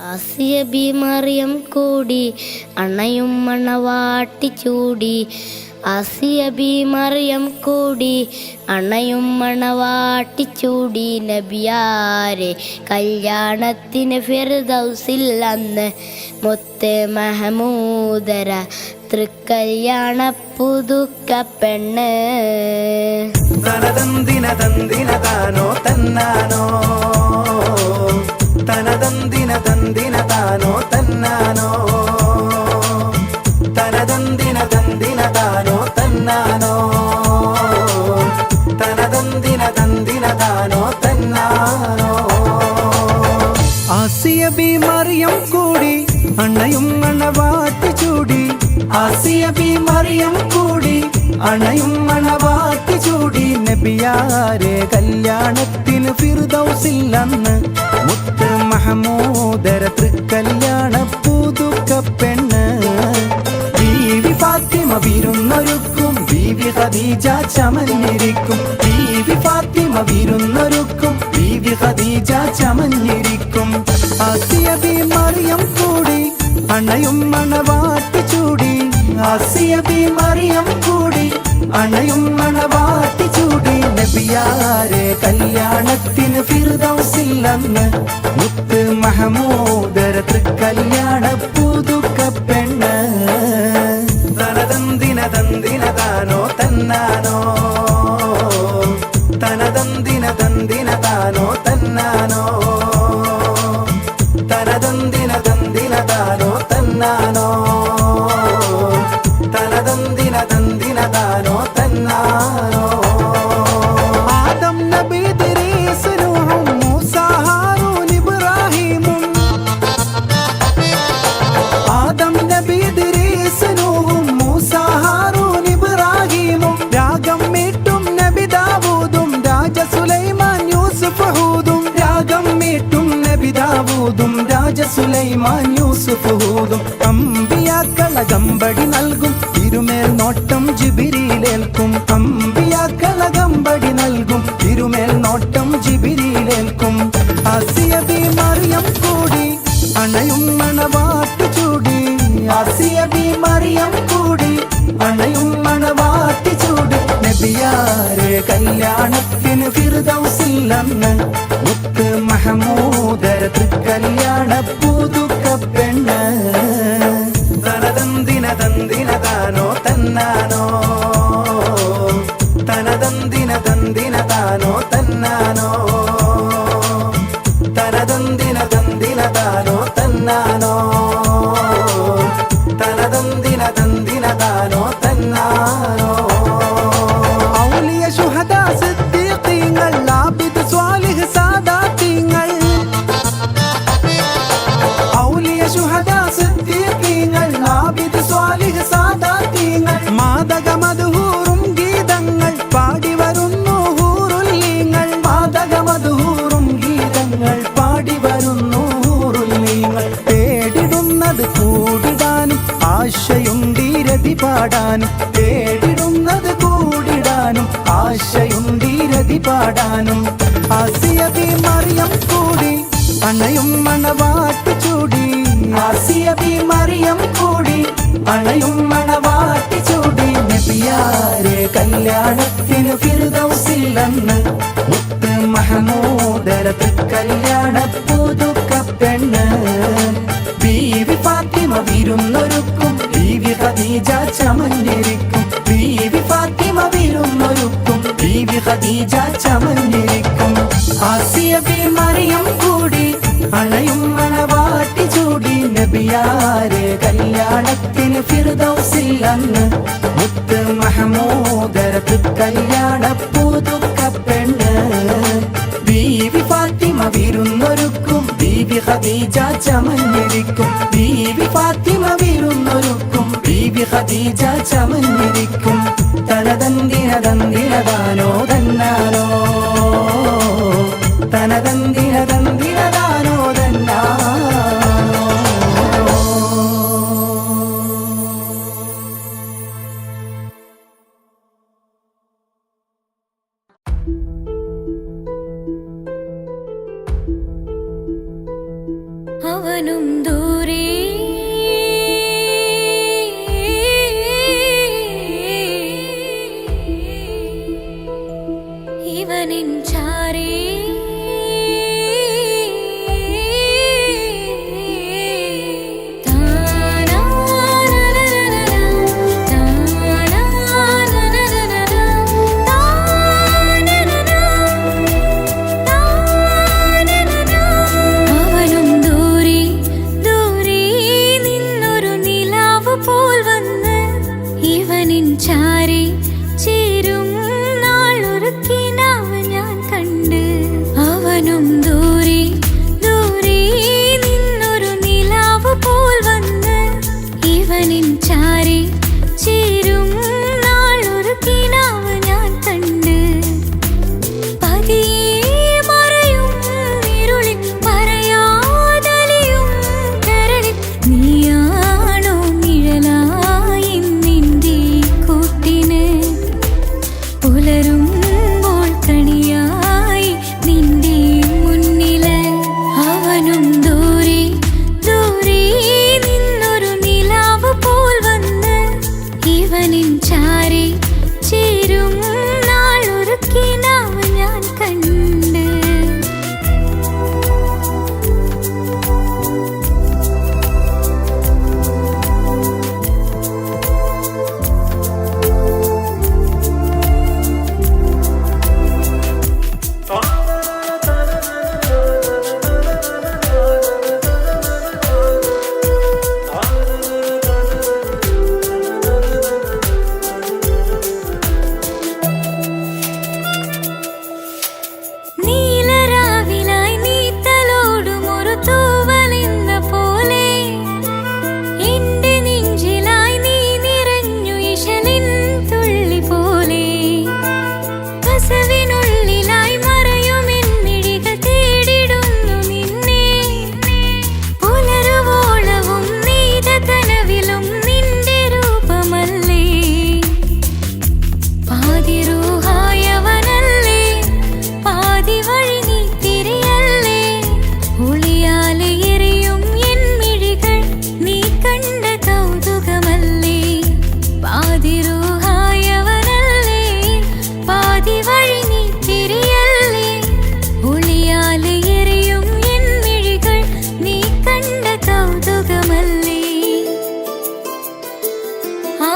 Asiya B Mariyam കൂടി അണയും മണവാട്ടി ചൂടി. Asiya B Mariyam കൂടി അണയും മണവാട്ടി ചൂടി. നബിയാരെ കല്യാണത്തിന് ഫിർദൗസിൽ അന്ന് മുത്ത് മഹമൂദര തൃക്കല്യാണ പുതുക്ക പെണ്ണ്. തനതന്തിന തന്തിന താനോ തന്നാനോ, തനതന്തിന തന്തിന താനോ തന്നാനോ, തനതന്തിന തന്തിന താനോ തന്നാനോ, തനതന്തിന തന്തിന താനോ തന്നാനോ. ആസിയ ബി മറിയം കൂടി അണയും മണവാട്ടി ചൂടി. ആസിയ ബി മറിയം കൂടി അണയും മണവാട്ടി ചൂടി. നബിയാരെ കല്യാണത്തിന് ഫിർദൗസിൽ അന്ന് മുത്ത് മഹമൂദര തൃക്കല്യാണ പുതുക്ക പെണ്ണ്. ബീവി ഫാത്തിമ വിരുന്നൊരുക്കും, ബീവി ഖദീജ ചമഞ്ഞിരിക്കും. ബീവി ഫാത്തിമ വിരുന്നൊരുക്കും, ബീവി ഖദീജ ചമഞ്ഞിരിക്കും. ആസിയ ബി മറിയം കൂടി അണയും മണവാട്ടി ചൂടി. ആസിയ ബി മറിയം കൂടി അണയും മണവാട്ടി ചൂടി. നബിയാരെ കല്യാണത്തിന് ഫിർദൗസിൽ അന്ന് മുത്ത് മഹമൂദര തൃക്കല്യാണ പുതുക്ക പെണ്ണ്. തനതന്തിന തന്തിന താനോ തന്നാനോ, തനതന്തിന തന്തിന താനോ തന്നാനോ, തനതന്തിന തന്തിന താനോ തന്നാനോ, തനതന്തിന തന്തിന താനോ തന്നാനോ. ആദം നബി ഇദ്രീസ് നൂഹും മൂസ ഹാറൂൻ ഇബ്രാഹീമും. ആദം നബി ഇദ്രീസ് നൂഹും മൂസ ഹാറൂൻ ഇബ്രാഹീമും. രാഗം മീട്ടും നബി ദാവൂദും രാജ സുലൈമാൻ യൂസുഫ് ഹൂദും. രാഗം മീട്ടും നബി ദാവൂദും രാജ സുലൈമാൻ യൂസുഫ് ഹൂദും. അമ്പിയാക്കളകമ്പടി നൽകും, തിരുമേൽ നോട്ടം ജിബിരിയിലേൽക്കും. അമ്പിയാക്കളകമ്പടി നൽകും, തിരുമേൽ നോട്ടം ജിബിരിയിലേൽക്കും. ആസിയ ബി മറിയം കൂടി അണയും മണവാട്ടി ചൂടി. ആസിയ ബി മറിയം കൂടി അണയും മണവാട്ടി ചൂടി. നബിയാരെ കല്യാണത്തിന് ഫിർദൗസിൽ അന്ന് മുത്ത് മഹമൂദര തൃക്കല്യാണ പുതുക്ക പെണ്ണ്. തനതന്തിന തന്തിന താനോ തന്നാനോ, തനതന്തിന തന്തിന താനോ തന്നാനോ, തനതന്തിന തന്തിന താനോ തന്നാനോ, തനതന്തിന തന്തിന താനോ തന്നാനോ. ഔലിയ ശുഹദാ സിദ്ദീഖീങ്ങൾ ആബിദ് സ്വാലിഹ് സാദാത്തീങ്ങൾ. ഔലിയ ശുഹദാ സിദ്ദീഖീങ്ങൾ ആബിദ് സ്വാലിഹ് സാദാത്തീങ്ങൾ. മാദക മദ്ഹൂറും ഗീതങ്ങൾ പാടി വരുന്നു ഹൂറുല്ലീങ്ങൾ. മാദക മദ്ഹൂറും ഗീതങ്ങൾ പാടി വരുന്നു ഹൂറുല്ലീങ്ങൾ. തേടിടുന്നത് കൂടിടാനും ആശയുണ്ടീരതി പാടാനും. തേടിടുന്നത് കൂടിടാനും ആശയുണ്ടീരതി പാടാനും. ആസിയ ബി മറിയം കൂടി അണയും മണവാട്ടി ചൂടി. ആസിയ ബി മറിയം കൂടി അണയും മണവാട്ടി ചൂടി. നബിയാരെ കല്യാണത്തിന് ഫിർദൗസിൽ അന്ന് മുത്ത് മഹമൂദര തൃക്കല്യാണ പുതുക്ക പെണ്ണ്. ബീവി ഫാത്തിമ വിരുന്നൊരുക്കും, ബീവി ഖദീജ ചമഞ്ഞിരിക്കും. ബീവി ഫാത്തിമ വിരുന്നൊരുക്കും, ബീവി ഖദീജ ചമഞ്ഞിരിക്കും. ആസിയ ബി മറിയം കൂടി അണയും മണവാട്ടി ചൂടി. നബിയാരെ കല്യാണത്തിന് ഫിർദൗസിൽ അന്ന് മുത്ത് മഹമൂദര തൃക്കല്യാണ പുതുക്ക പെണ്ണ്. ബീവി ഫാത്തിമ വിരുന്നൊരുക്കും, ബീവി ഖദീജ ചമഞ്ഞിരിക്കും. ബീവി ഫാത്തിമ വിരുന്നൊരുക്കും, ബീവി ഖദീജ ചമഞ്ഞിരിക്കും. തനതന്തിന തന്തിന താനോ തന്നാനോ, തനതന്തിന തന്തിന താനോ തന്നാനോ. അവർ അവനും ദൂരെ ഇവനിൻ ചാരേ ചാരി ചേരും നാളൊരുക്കിനാവ് ഞാൻ കണ്ട് അവനും ദൂരെ ദൂരെ നിന്നൊരു നിലാവ് പോൽ വന്ന് ഇവനിൻ ചാരി ചേരും നാളൊരുക്കിനാവ് ഞാൻ കണ്ട് പതിയെ മറയും ഇരുളിൽ പറയാതലിയും കരളിൽ നീയാണോ നിഴലായി പുലരുമ്പോൾ കണിയായി നിന്റെ മുന്നില് അവനും ദൂരെ ദൂരെ നിന്നൊരു നിലാവ് പോൽ വന്ന് ഇവനിൻ ചാരി ചേരും നാളൊരുക്കിനാവ് ഞാൻ കണ്ട്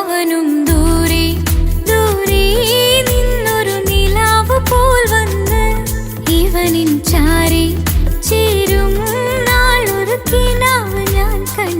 അവനും ദൂരെ ദൂരെ നിന്നൊരു നിലാവ് പോൽ വന്ന് ഇവനിൻ ചാരി ചേരും നാളൊരുക്കിനാവ് ഞാൻ കണ്ട്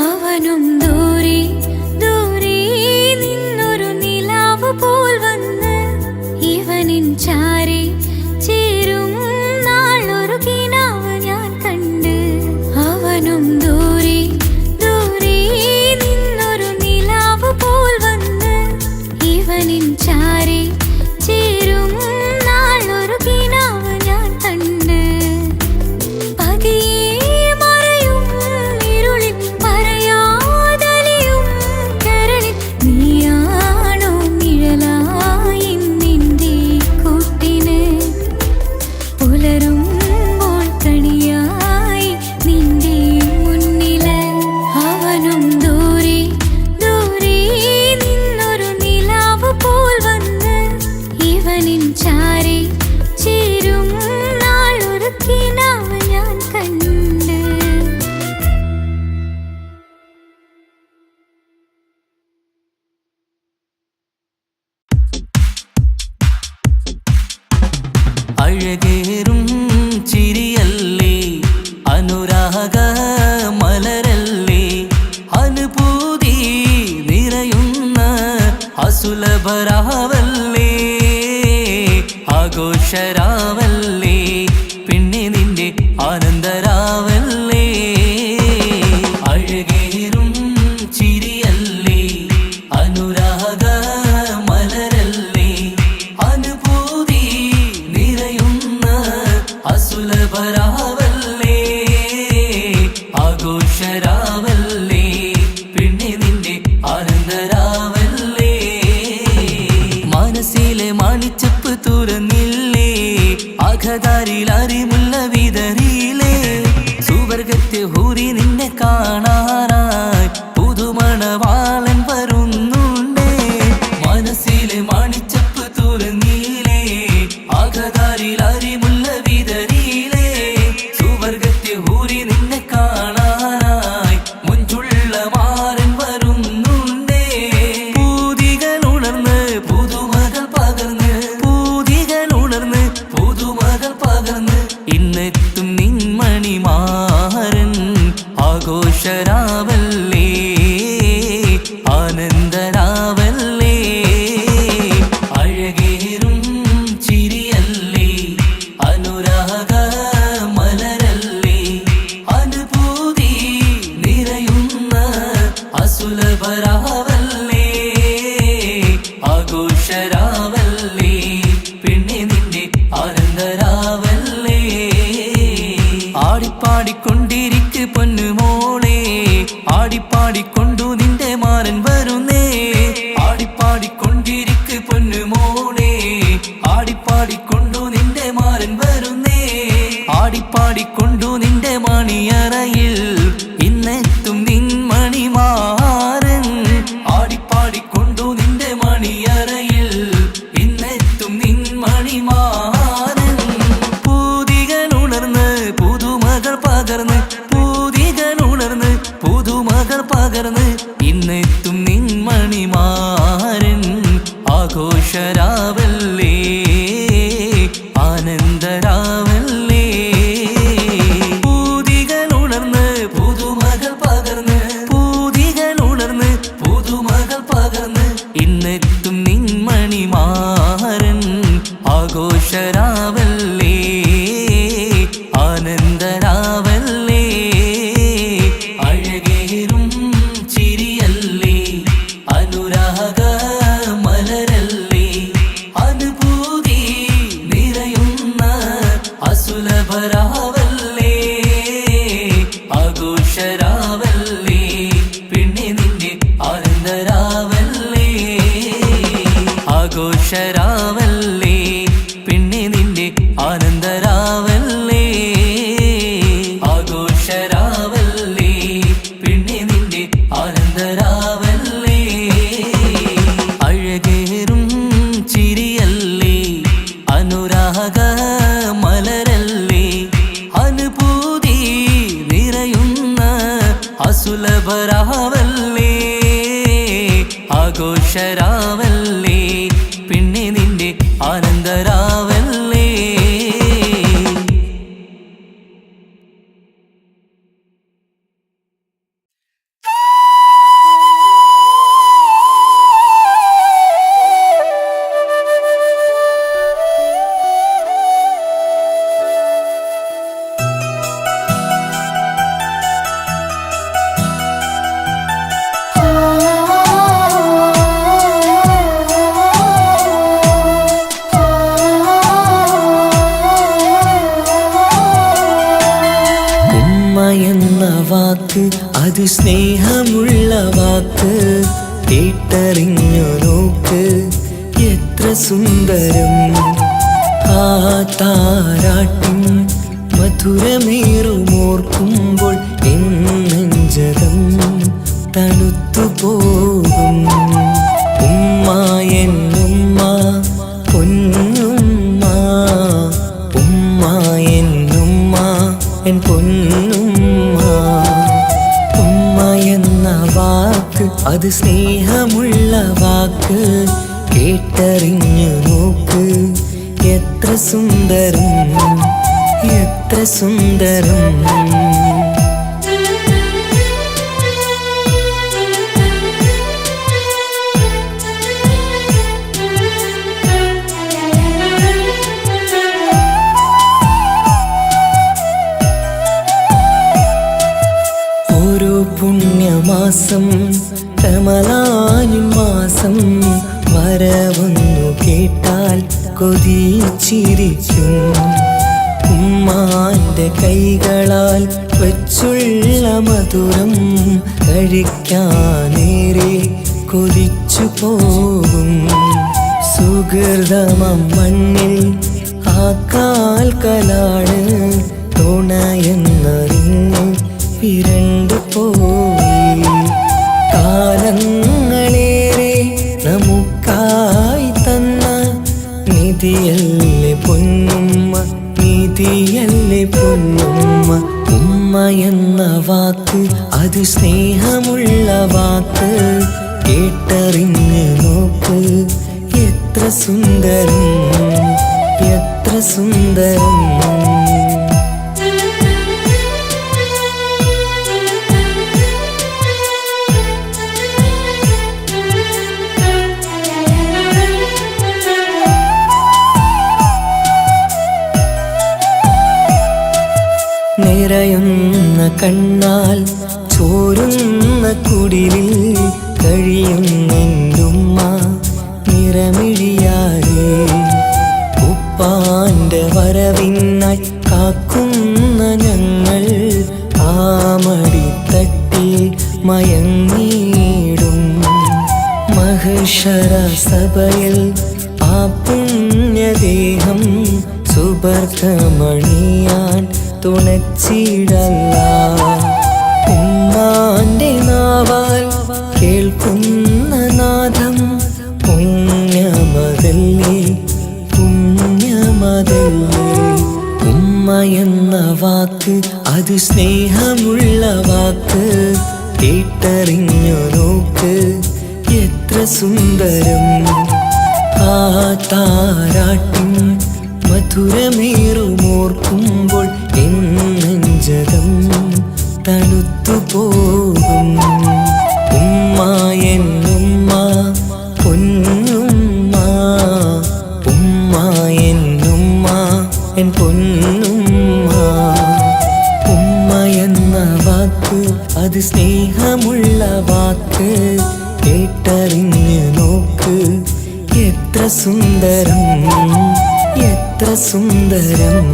അവനും ദൂരെ ദൂരെ നിന്നൊരു നിലാവ് പോൽ വന്ന് ഇവനിൻ ചാരി ചേരും നാളൊരുക്കിനാവ് ഞാൻ കണ്ട് അവനും ദൂരെ ദൂരെ നിന്നൊരു നിലാവ് പോൽ വന്ന് ഇവനിൻ ചാരി ചേരും നാളൊരുക്കിനാവ് ഞാൻ കണ്ട് പതിയെ മറയും ഇരുളിൽ പറയാതലിയും കരളിൽ നീയാണോ നിഴ അഴകേറും ചിരിയല്ലേ അനുരാഗ മലരല്ലേ അനുഭൂതി നിറയുന്ന അസുലഭരാവല്ലേ ആഘോഷരാവല്ലേ പിന്നെ നിന്റെ ആനന്ദരാവല്ലേ അഴകേറും ചിരിയല്ലേ അനുരാഗ മലരല്ലേ അനുഭൂതി നിറയുന്ന അസുലഭരാവല്ലേ ആഘോഷരാവല്ലേ പിന്നെ നിന്റെ ആനന്ദരാവല്ലേ മനസ്സിലെ മാണിച്ചപ്പ് തുറന്നില്ലേ അഖദാരിൽ അറിമുല്ല വിതറിയില്ലേ സുവർഗത്തെ ഹൂറി നിന്നെ കാണാനായി പുതുമണവാളൻ വരുന്നുണ്ടേ മനസ്സിലെ മാണിച്ചപ്പ് തുറന്നില്ലേ അഖദാരിൽ അറിമുല്ല വിതറിയില്ലേ സുവർഗത്തെ ഹൂറി നിന്നെ കാണാനായി മുഞ്ചുള്ള മാരൻ വരുന്നുണ്ടേ പൂതികൾ ഉണർന്ന് പുതുമകൾ പകർന്ന് പൂതികൾ ഉണർന്ന് പുതുമകൾ പകർന്ന് ഇന്നെത്തും നിൻമണിമാരൻ ആഘോഷരാവല്ലേ ആനന്ദരാവല്ലേ അഴകേറും ചിരിയല്ലേ അനുരാഗ മലരല്ലേ അനുഭൂതി നിറയുന്ന അസുലഭരാവല്ലേ ആഘോഷരാവല്ലേ പിന്നെ നിന്റെ ആനന്ദരാവല്ലേ ആടിപ്പാടിക്കൊണ്ടിരിക്ക് പൊന്നുമോളെ ആടിപ്പാടിക്കൊണ്ടു നിന്റെ മാരൻ വരുന്നേ ആടിപ്പാടിക്കൊണ്ടിരിക്ക് പൊന്നുമോളെ ആടിപ്പാടിക്കൊണ്ടു നിന്റെ മാരൻ വരുന്നേ ആടിപ്പാടിക്കൊണ്ടു നിന്റെ മണിയറയിൽ ഇന്നെത്തും നിൻ മണിമാരൻ ആടിപ്പാടിക്കൊണ്ടു നിന്റെ മണിയറയിൽ ഇന്നെത്തും നിൻ മണിമാരൻ പൂതികൾ ഉണർന്ന് പുതുമകൾ പകർന്ന് പൂതികൾ ഉണർന്ന് പുതുമകൾ പകർന്ന് ഇന്നെത്തും നിൻ മണിമാരൻ ആഘോഷരാവല്ലേ ആനന്ദരാവല്ലേ പൂതികൾ ഉണർന്ന് പുതുമകൾ പകർന്ന് പൂതികൾ ഉണർന്ന് പുതുമകൾ പകർന്ന് ഇന്നെത്തും നിൻ മണിമാരൻ ആഘോഷരാവല്ലേ ആനന്ദരാവല്ലേ അഴകേറും ചിരിയല്ലേ അനുരാഗ മലരല്ലേ അനുഭൂതി നിറയുന്ന അസുലഭരാവല്ലേ ആഘോഷരാവല്ലേ പിന്നെ നിന്റെ ആനന്ദരാവല്ലേ ആഘോഷരാവല്ലേ പിന്നെ നിന്റെ ആനന്ദരാവല്ലേ ആഘോഷരാവല്ലേ പിന്നെ നിന്റെ ആനന്ദരാവല്ലേ അഴകേറും ചിരിയല്ലേ അനുരാഗ മലരല്ലേ അനുഭൂതി നിറയുന്ന അസുലഭരാവല്ലേ ആഘോഷരാവല്ലേ പിന്നെ നിന്റെ ആനന്ദരാവല്ലേ വാക്ക് അത് സ്നേഹമുള്ള വാക്ക് കേട്ടറിഞ്ഞു നോക്ക് എത്ര സുന്ദരം ആ താരാട്ടിൻ മധുരമേറുമോർക്കുമ്പോൾ എൻ നെഞ്ചകം തണുത്തുപോകും ഉമ്മ എന്നുമ്മ പൊന്നുമ്മ ഉമ്മ എന്നുമ്മ എൻ പൊന്നുമ്മ ഉമ്മ എന്ന വാക്ക് അത് സ്നേഹമുള്ള വാക്ക് കേട്ടറിഞ്ഞു നോക്ക് എത്ര സുന്ദരം, എത്ര സുന്ദരം. ഓരോ പുണ്യമാസം കമലാനിൻ മാസം വരവൊന്നു കേട്ടാൽ കൊതിച്ചിരിക്കും. ഉമ്മാന്റെ കൈകളാൽ വച്ചുള്ള മധുരം കഴിക്കാനേറെ കൊതിച്ചു പോകും. സുഹൃതമം മണ്ണിൽ ആ കാൽക്കലാണ് തുണയെന്നറിഞ്ഞ് പിരണ്ടു പോയി. കാലങ്ങളേറെ നമുക്കായി തന്ന നിധിയല്ലേ പൊന്നുമ്മ, നിധിയല്ലേ പൊന്നുമ്മ. ഉമ്മ എന്ന വാക്ക് അത് സ്നേഹമുള്ള വാക്ക്, കേട്ടറിഞ്ഞ് നോക്ക് എത്ര സുന്ദരം, എത്ര സുന്ദരം. നിറയുന്ന കണ്ണാൽ ചോരുന്ന കുടിലിൽ കഴിയുന്നുമ്മ നിറമിഴിയാതെ. ഉപ്പാന്റെ വരവിനായി കാക്കുന്ന ഞങ്ങൾ ആ മടിത്തട്ടിൽ മയങ്ങിയിടും. മഹശര സഭയിൽ ആ പുണ്യദേഹം സുബർക്കമണിയാൻ തുണച്ചിടല്ല. ഉമ്മാന്റെ നാവാൽ കേൾക്കുന്ന നാദം പുണ്യമതല്ലേ, പുണ്യമതല്ലേ. ഉമ്മ എന്ന വാക്ക് അത് സ്നേഹമുള്ള വാക്ക്, കേട്ടറിഞ്ഞു നോക്ക് എത്ര സുന്ദരം. ആ താരാട്ടിൻ മധുരമേറുമോർക്കുമ്പോൾ നെഞ്ചകം തണുത്തു പോകും. ഉമ്മ എന്നുമ്മ പൊന്നുമ്മ, ഉമ്മ എന്നുമ്മ എൻ പൊന്നുമ്മ. ഉമ്മ എന്ന വാക്ക് അത് സ്നേഹമുള്ള വാക്ക്, കേട്ടറിഞ്ഞ് നോക്ക് എത്ര സുന്ദരം, എത്ര സുന്ദരം.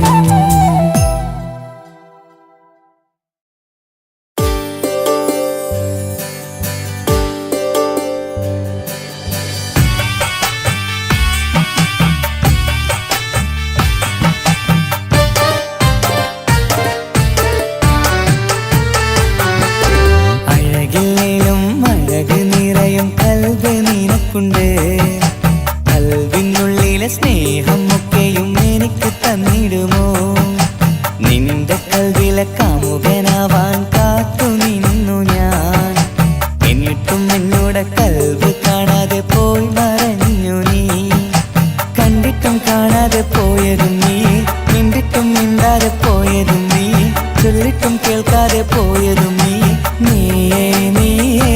അഴകില്ലേലും അഴക് നിറയും കൽബ് നിനക്കുണ്ട്. കൽവിനുള്ളിലെ സ്നേഹം ഒക്കെയും എനിക്ക് തന്നിടുമോ? നിന്റെ കൽവിലെ കാമുകനാവാൻ കാത്തു നിന്നു ഞാൻ. എന്നിട്ടും എന്നോട് കൽവ് കാണാതെ പോയി മറഞ്ഞു നീ. കണ്ടിട്ടും കാണാതെ പോയതും നീ, മിണ്ടിട്ടും മിണ്ടാതെ പോയതും നീ, ചൊല്ലിട്ടും കേൾക്കാതെ പോയതും നീ. നീയേ നീയേ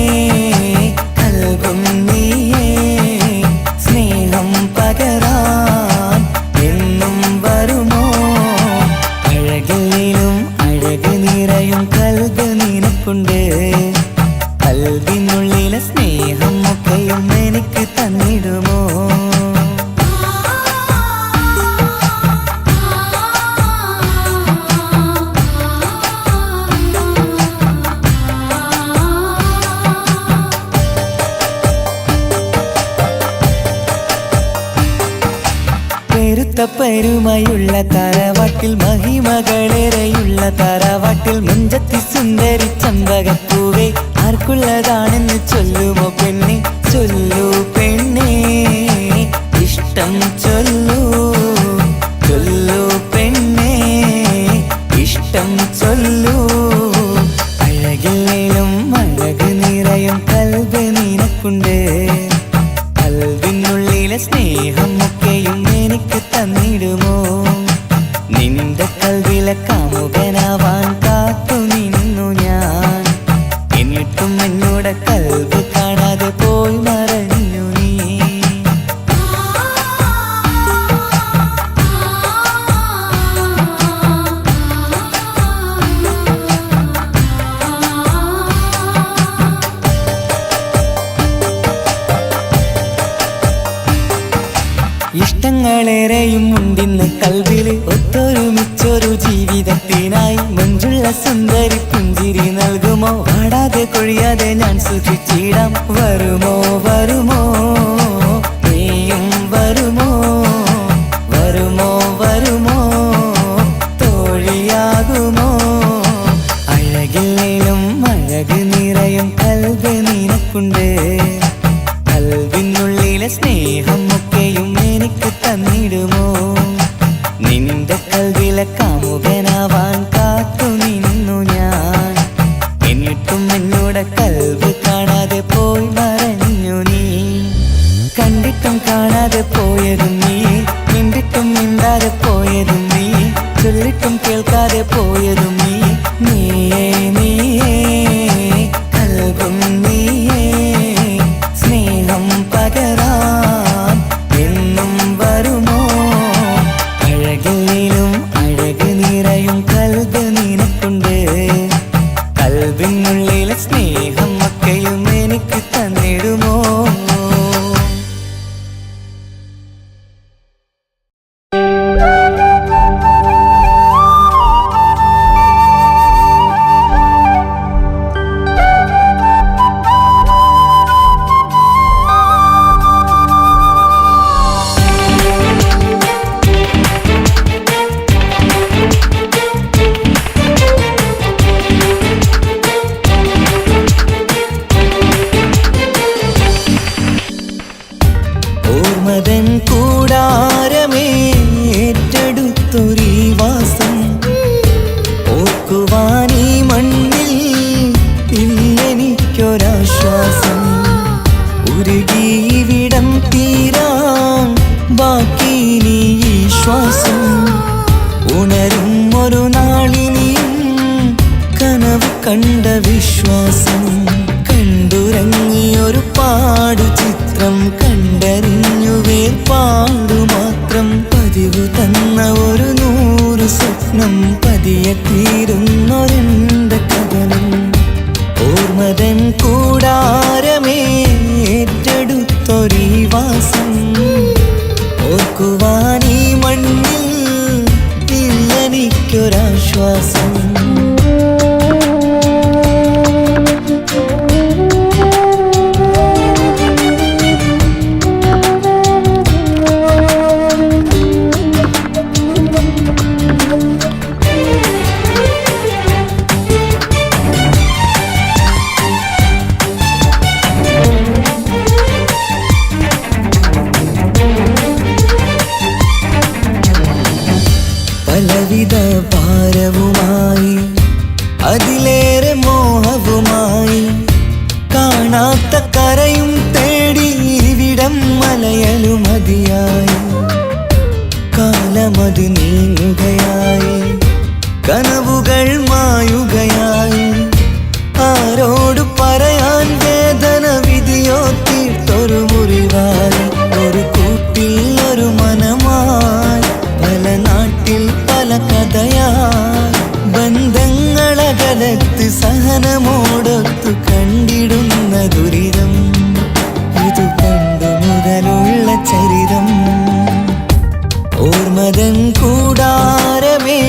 കൽബും നീയേ, സ്നേഹം പകരാൻ എന്നും വരുമോ? അഴകിലും അഴക് നിറയും കൽബ് നിനക്കുണ്ട്. കൽബിനുള്ളിലെ സ്നേഹം ഒക്കെയും എനിക്ക് തന്നിടുമോ? പെരുമയുള്ള തറവാട്ടിൽ മഹിമകളേറെയുള്ള തറവാട്ടിൽ മുഞ്ചത്തി സുന്ദരി ചന്തകപ്പൂവേ, ആർക്കുള്ളതാണെന്ന് ചൊല്ലുമോ പെണ്ണെ, ചൊല്ലൂ പെണ്ണേ, ഇഷ്ടം ചൊല്ലൂ, ചൊല്ലൂ പെണ്ണേ, ഇഷ്ടം ചൊല്ലൂ. അഴകില്ലേലും അഴക് നിറയും കൽബ് നിനക്കുണ്ട്. കൽവിനുള്ളിൽ കൽബിനുള്ളിലെ സ്നേഹം ഒക്കെയും എനിക്ക് തന്നിടുമോ? നിന്റെ കൽബിലെ കാമുകനാവാൻ കാത്തു നിന്നു ഞാൻ. എന്നിട്ടും എന്നോട് കൽബ് കാണാതെ പോയി മറഞ്ഞു നീ. ഇഷ്ടങ്ങളേറെയും ഉണ്ടിന്ന് കൽവില് ഒത്തൊരുമിച്ചൊരു ജീവിതത്തിനായി മഞ്ജുള്ള സുന്ദരി പുഞ്ചിരി നൽകുമോ? വാടാതെ കൊഴിയാതെ ഞാൻ സൂക്ഷിച്ചിടാം. വരുമോ വരുമോ നീയും വരുമോ? വരുമോ വരുമോ തോഴിയാകുമോ? അഴകില്ലേലും അഴക് നിറയും കൽബ് നിനക്കുണ്ട്. കൽബിനുള്ളിലെ സ്നേഹം ഒക്കെയും എനിക്ക് തന്നിടുമോ? നിന്റെ കൽബിലെ കാമുകനാവാൻ കാത്തു നിന്നു ഞാൻ. എന്നിട്ടും എന്നോട് കൽബ് കാണാതെ പോയി മറഞ്ഞു നീ. കണ്ടിട്ടും കാണാതെ പോയതും നീ, മിണ്ടിട്ടും മിണ്ടാതെ പോയതും നീ, ചൊല്ലിട്ടും കേൾക്കാതെ പോയതും നീ. നീയേ നീയേ കൽബും നീയേ, സ്നേഹം പകരാൻ എന്നും വരുമോ? അഴകിലും അഴക് നിറയും കൽബ് നിനക്കുണ്ട്. കൽബിനുള്ളിലെ സ്നേഹം ഒക്കെയും എനിക്ക് തന്നിടുമോ? ഓർമ്മതൻ കൂടാരമേ ഏറ്റെടുത്തൊരീ വാസം, ഓർക്കുവാനീ മണ്ണിൽ ഇല്ലെനിക്കൊരാശ്വാസം. ഉരുകിവിടം തീരാൻ ബാക്കി നീ ഈ ശ്വാസം. ഉണരും ഒരു നാളിനിയും കനവ് കണ്ട വിശ്വാസം. കണ്ടുറങ്ങിയൊരു പാടു ചിത്രം കണ്ടറിഞ്ഞു വേർപാടു മാത്രം. പതിവു തന്ന ഒരു 100 സ്വപ്നം പതിയെ തീരുന്നൊരെന്റെ കഥനം. ഓർമ്മതൻ കൂടാരമേ ഏറ്റെടുത്തൊരീ വാസം, ഓർക്കുവാനീ മണ്ണിൽ ഇല്ലെനിക്കൊരാശ്വാസം. പലവിധ ഭാരവുമായി അതിലേറെ മോഹവുമായി കാണാത്ത കരയും തേടി ഇവിടം മലയലുമതിയായി. കാലമത് നീങ്ങുകയായി, കനവുകൾ മായുകയായി. ആരോട് പറയാൻ വേദന വിധിയോ തീർത്തൊരു മുറിവായി. ഒരു കൂട്ടിൽ ഒരു മനമായി, പല നാട്ടിൽ പല കഥയായി. ബന്ധങ്ങളകലത്ത് സഹനമോടൊത്തു കണ്ടിടുന്ന ദുരിതം, ഇതു പണ്ടു മുതലുള്ള ചരിതം. ഓർമ്മതൻ കൂടാരമേ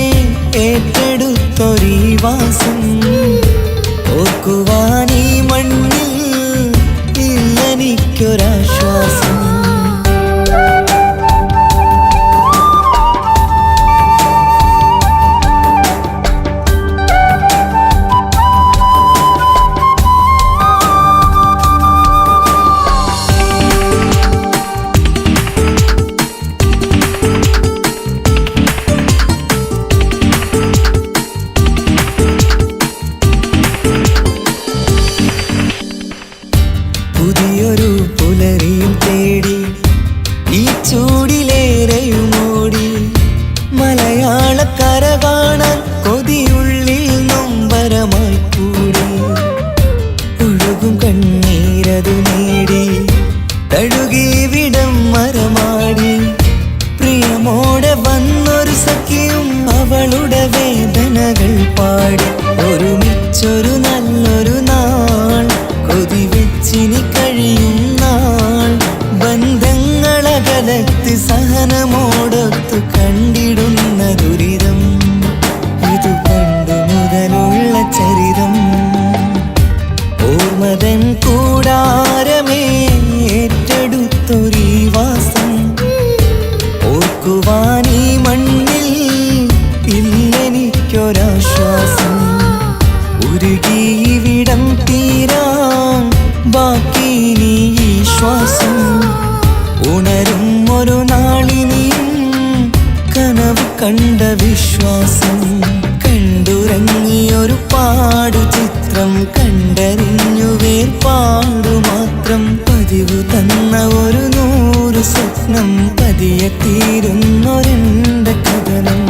പതിയെ തീരുന്നൊരെന്റെ കഥനം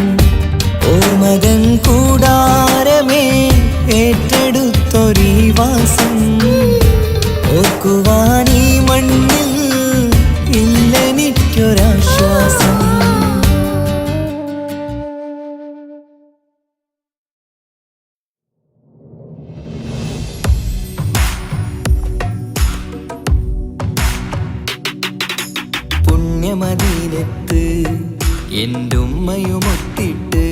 ഓർമ്മതൻ കൂടാരമേ ഏറ്റെടുത്തൊരീ വാസം ഓർക്കുവാൻ ഈ മണ്ണിൽ ഇല്ലെനിക്കൊരാശ്വാസം. പുണ്യമദീനത്ത് എൻ്റെ ഉമ്മയുമൊത്തിട്ട്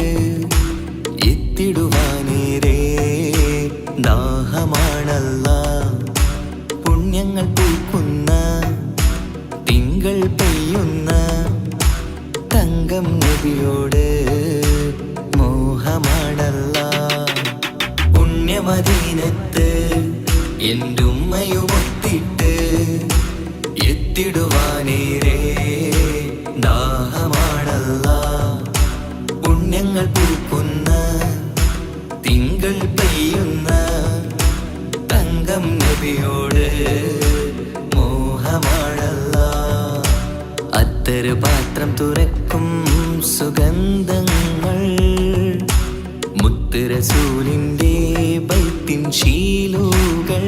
എത്തിടുവാനേരേ ദാഹമാണല്ല. പുണ്യങ്ങൾ പൂക്കുന്ന തിങ്കൾ പെയ്യുന്ന തങ്കം നബിയോട് മോഹമാണല്ല. പുണ്യമദീനത്ത് എൻ്റെ ഉമ്മയുമൊത്തിട്ട് എത്തിടുവാനേരേ ദാഹമാണല്ല. പുണ്യങ്ങൾ പൂക്കുന്ന തിങ്കൾ പെയ്യുന്ന തങ്കം നബിയോട് മോഹമാണല്ല. അത്തറ് പാത്രം തുറക്കും സുഗന്ധങ്ങൾ മുത്ത് റസൂലിൻ്റെ ബൈത്തിൻ ശീലുകൾ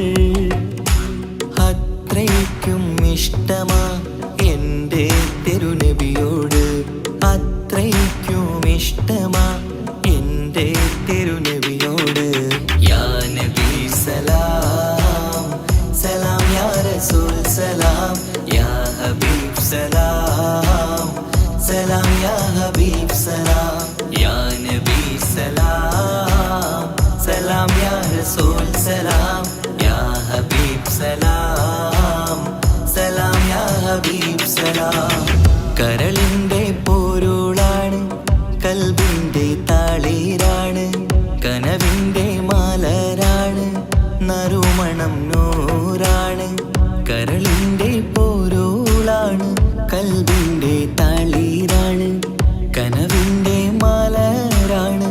അത്രയ്ക്കും ഇഷ്ടമാ എൻ്റെ തിരുനബിയോട്. അത്രയ്ക്കും ഇഷ്ടമാ എൻ്റെ തിരുനബിയോട്. യാ നബി സലാം സലാം യാ റസൂൽ സലാം യാ ഹബീബ് സലാം സലാം യാ ഹബീബ് സലാം യാ നബി സലാം സലാം യാ റസൂൽ സലാം യാ ഹബീബ് സലാം സലാം യാ ഹബീബ് സലാം. കരളിൻ്റെ പോരുളാണ് കൽബിൻ്റെ താളീരാണ് കനവിൻ്റെ മാലരാണ് നറുമണം നൂറാണ്. കരളിൻ്റെ പോരുളാണ് കൽബിൻ്റെ താളീരാണ് കനവിൻ്റെ മാലരാണ്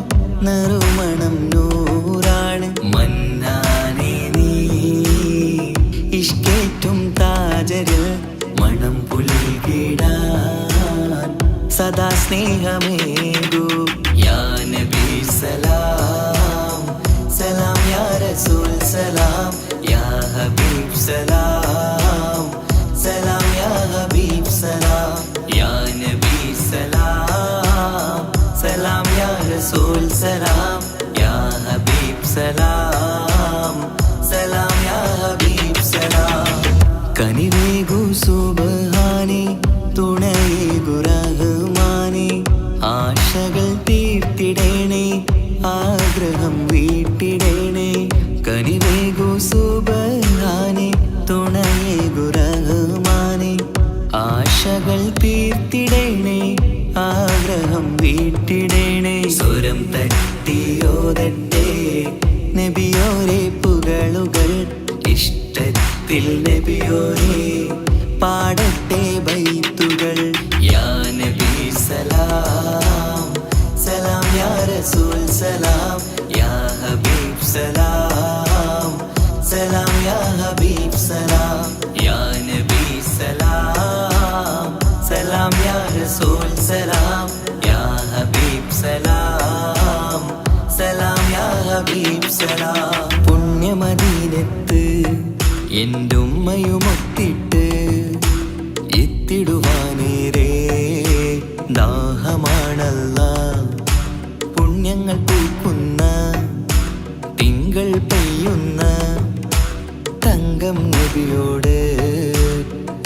നറുമണം നൂറാണ്. മന്നാനേ നീ ഇഷ്കേറ്റും താജരിൽ മണം പുൽകിടാൻ സദാ സ്നേഹമേകൂ. യാ നബി സലാം സലാം യാ റസൂൽ സലാം യാ ഹബീബ് സലാം സലാം യാ ഹബീബ് സലാം യാ നബി സലാം സലാം യാ റസൂൽ സലാം യാ ഹബീബ് സലാം സലാം യാ ഹബീബ് സലാം. കനിവേകു സുബ്ഹാനേ തുണയേകു റഹ്മാനേ ആശകൾ തീർത്തിടേണേ ആഗ്രഹം വീട്ടിടേണേ. കനിവേകു സുബ്ഹാനേ തുണയേകു റഹ്മാനേ ആശകൾ തീർത്തിടേണേ ആഗ്രഹം വീട്ടിടേണേ. സ്വരം തട്ടിയോതട്ടെ നബിയോരെ പുകളുകൾ ഇഷ്ടത്തിൽ നബിയോരെ പാടട്ടെ ബൈത്തുകൾ. യാ നബി സലാം സലാം യാ റസൂൽ സലാം യാ ഹബീബ് സലാം സലാം യാ ഹബീബ് സലാം യാ നബി സലാം സലാം യാ റസൂൽ സലാം യാ ഹബീബ് സലാം സലാം യാ ഹബീബ് സലാം. പുണ്യമദീനത്ത് എൻ്റെ ഉമ്മയുമൊത്തിട്ട് എത്തിടുവാനേരേ ദാഹമാണല്ല. പുണ്യങ്ങൾ പൂക്കുന്ന തിങ്കൾ പെയ്യുന്ന തങ്കം നബിയോട്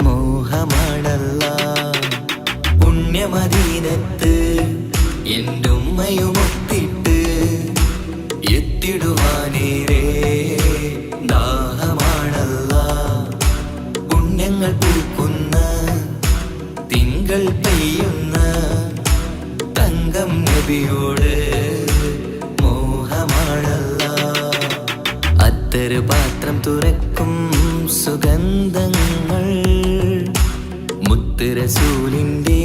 മോഹമാണല്ല. പുണ്യമദീനത്ത് എൻ്റെ ഉമ്മയുമൊത്തിട്ട് എത്തിടുവാനേരേ ദാഹമാണല്ല. പുണ്യങ്ങൾ പൂക്കുന്ന തിങ്കൾ പെയ്യുന്ന തങ്കം നബിയോട് മോഹമാണല്ല. അത്തറ് പാത്രം തുറക്കും സുഗന്ധങ്ങൾ മുത്ത് റസൂലിൻ്റെ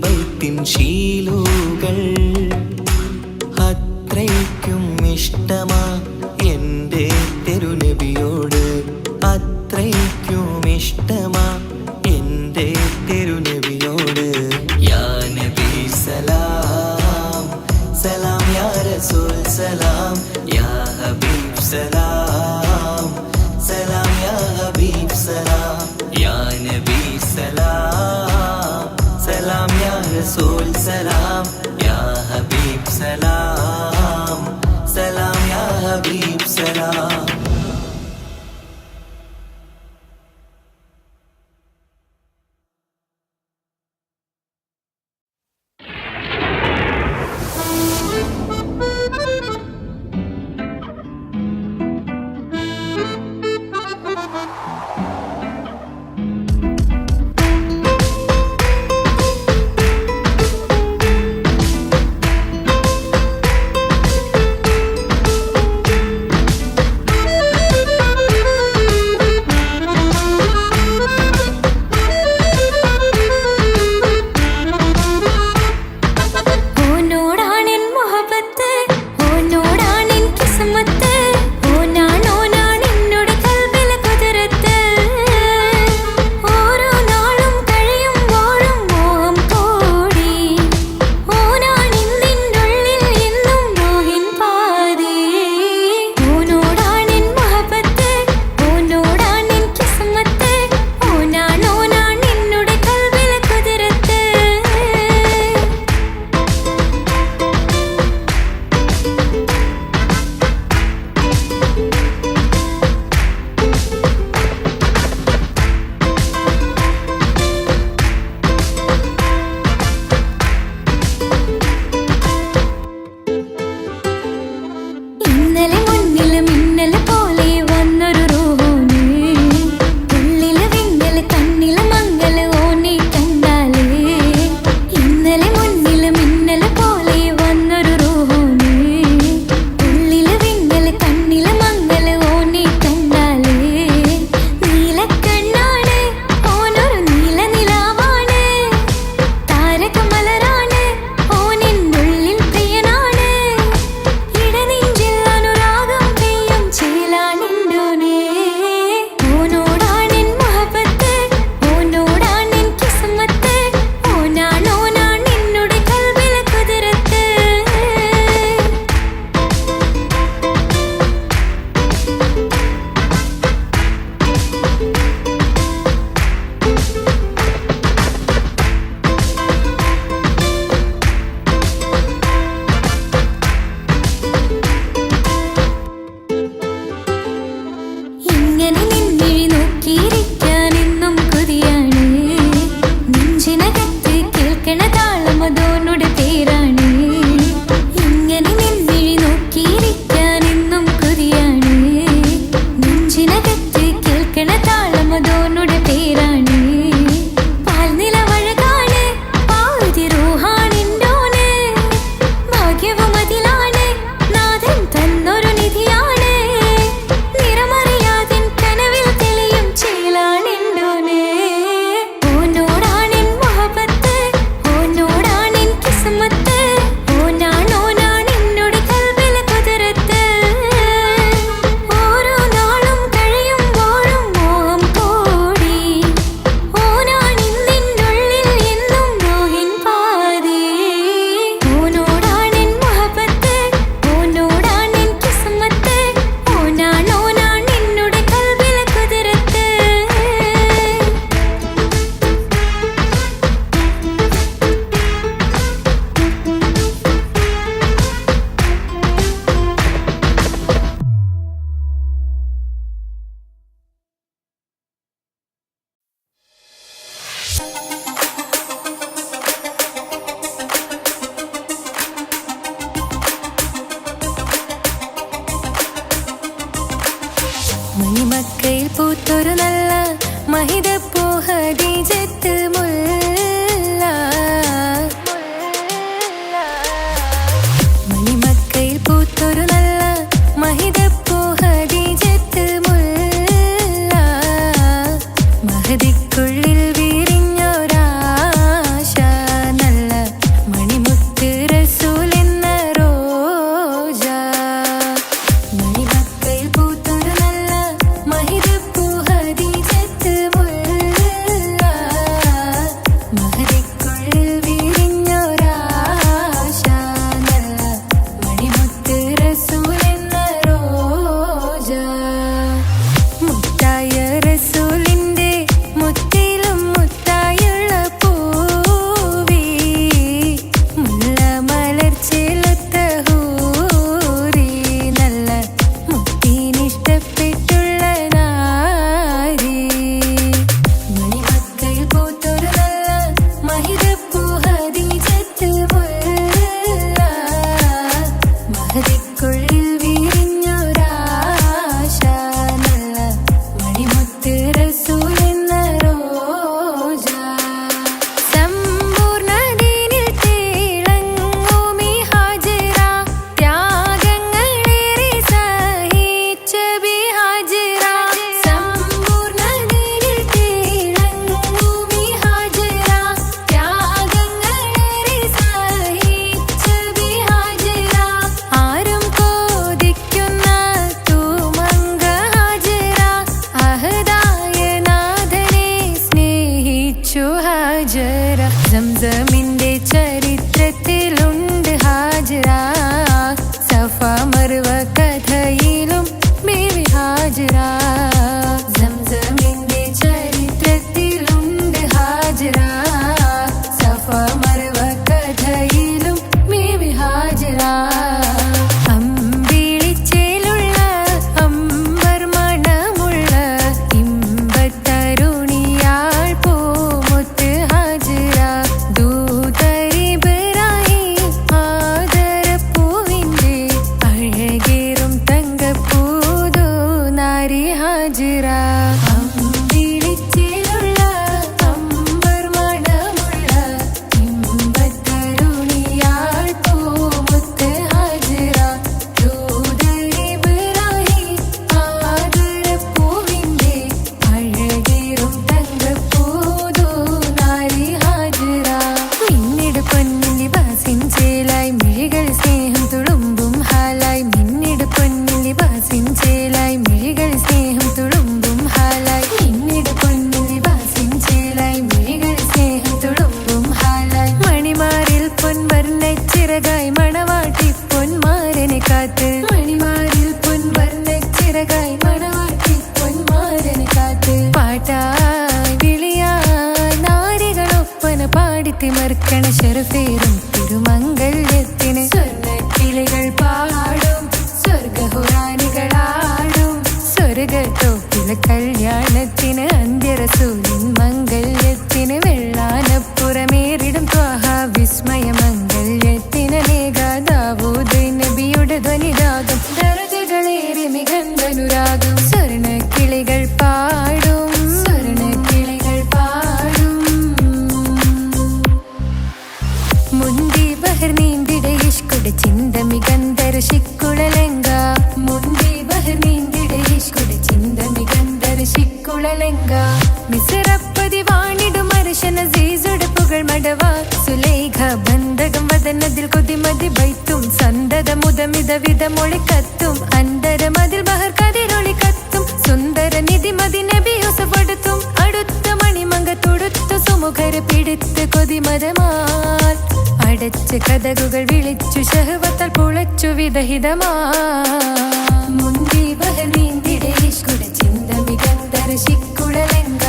ബൈത്തിൻ ശീലുകൾ അത്രയ്ക്കും ഇഷ്ടമാ എൻ്റെ തിരുനബിയോട്. അത്രയ്ക്കും ഇഷ്ടമാ എൻ്റെ തിരുനബിയോട്. റസൂൽ സലാം യാ ഹബീബ് സലാം സലാം യാ ഹബീബ് സലാം. മണിമക്കയിൽ പൂത്തൊരു നല്ല മഹിതപ്പൂ ഖദീജത്ത് മുല്ല. മണിമക്കയിൽ പൂത്തൊരു നല്ല മഹിതപ്പൂ ഖദീജത്ത് മുല്ല. മഹദിക്കുള്ളിൽ വിരിഞ്ഞൊരാശ നല്ല മണിമുത്ത് റസൂൽ എന്ന റോജ. മണിമക്കയിൽ പൂത്തൊരു നല്ല മഹിതപ്പൂ ഖദീജത്ത് മുല്ല. സംസമിന്റെ ചരിത്രത്തിലുണ്ട് ഹാജറ, സഫ മർവ കഥയിലും ബീവി ഹാജറ. സംസമിന്റെ ചരിത്രത്തിലുണ്ട് ഹാജറ, സഫ മർവ കഥയിലും ബീവി ഹാജറ. അമ്പിളിച്ചേലുള്ള അമ്പർ മണമുള്ള ഇമ്പത്തരുണിയാൾ പൂമുത്ത് ഹാജറ. ദൂതരിബറായി ആദരപ്പൂവിന്റെ അഴകേറും തങ്കപ്പൂതോ നാരി ഹാജറ. അമ്പിളിച്ചേലുള്ള അമ്പർ മണമുള്ള ഇമ്പത്തരുണിയാൾ പൂമുത്ത് ഹാജറ. ദൂതരിബറായി ആദരപ്പൂവിന്റെ അഴകേറും തങ്കപ്പൂതോ നാരി ഹാജറ. മിന്നിട് പൊന്നിൻ ലിബാസിൻ ചേലായി മിഴികൾ സ്നേഹം തുളുമ്പും ഹാലായി. മിന്നിട് പൊന്നിൻ ലിബാസിൻ ചേലായി മിഴികൾ സ്നേഹം തുളുമ്പും ഹാലായി. മിന്നിട് പൊന്നിൻ ലിബാസിൻ ചേലായി മിഴികൾ സ്നേഹം തുളുമ്പും ഹാലായി. മണിമാറിൽ പൊൻവർണ്ണച്ചിറകായി മണവാട്ടി പൊന്മാരനെ കാത്ത്. മണിമാറിൽ പൊൻവർണ്ണച്ചിറകായി മണവാട്ടി പൊന്മാരനെ കാത്ത്. പാട്ടായി വിളിയായി നാരികളൊപ്പന പാടിത്തിമർക്കണ ശരഫേറും തിരുമംഗല്യത്തിന്. സ്വർണ്ണക്കിളികൾ പാടും സ്വർഗഹുറാനികളാടും സ്വർഗത്തോപ്പിലെ കല്യാണത്തിന്. അന്ത്യറസൂലിൻ മംഗല്യത്തിന് വെള്ളാനപ്പുറമേറിടും ത്വാഹ വിസ്മയ മംഗല്യത്തിന്. ദാവൂദ് നബിയുടെ ധ്വനിരാഗം ദരജകളേറി മികന്ധനുരാഗം. സ്വർണ്ണക്കിളികൾ പാടും സ്വർണ്ണക്കിളികൾ പാടും. മുന്തി ബഹർ നീന്തിടെ ഇഷ്കുടെ ചിന്ത മികന്ധര ശിക്കുളലങ്ക. മുന്തി ബഹർ നീന്തിടെ ഇഷ്കുടെ ചിന്ത മികന്ധര ശിക്കുളലങ്ക. മിസറപ്പതി വാണിടും അർശന സീസുടെ പുകൾ മടവ. സുലൈഖ ബന്ധകം വദനതിൽ കൊതിമതി ബൈത്തും സന്തത മുതമിത വിധമൊളി കത്തും. അന്തരമതിൽ ബഹർ കതിരൊളി കത്തും. സുന്ദര നിധി മതി നബി യൂസഫെടുത്തും. അടുത്ത മണിമങ്ക തൊടുത്തു സുമുഖര് പിടിത്ത് കൊതിമതമാൽ. അടച്ച് കഥകുകൾ വിളിച്ചു ശഹവത്താൽ പുളച്ചു വിദഹിതമാ. മുന്തി ബഹർ നീന്തിടെ ഇഷ്കുടെ ചിന്ത മികന്ധര ശിക്കുളലങ്ക.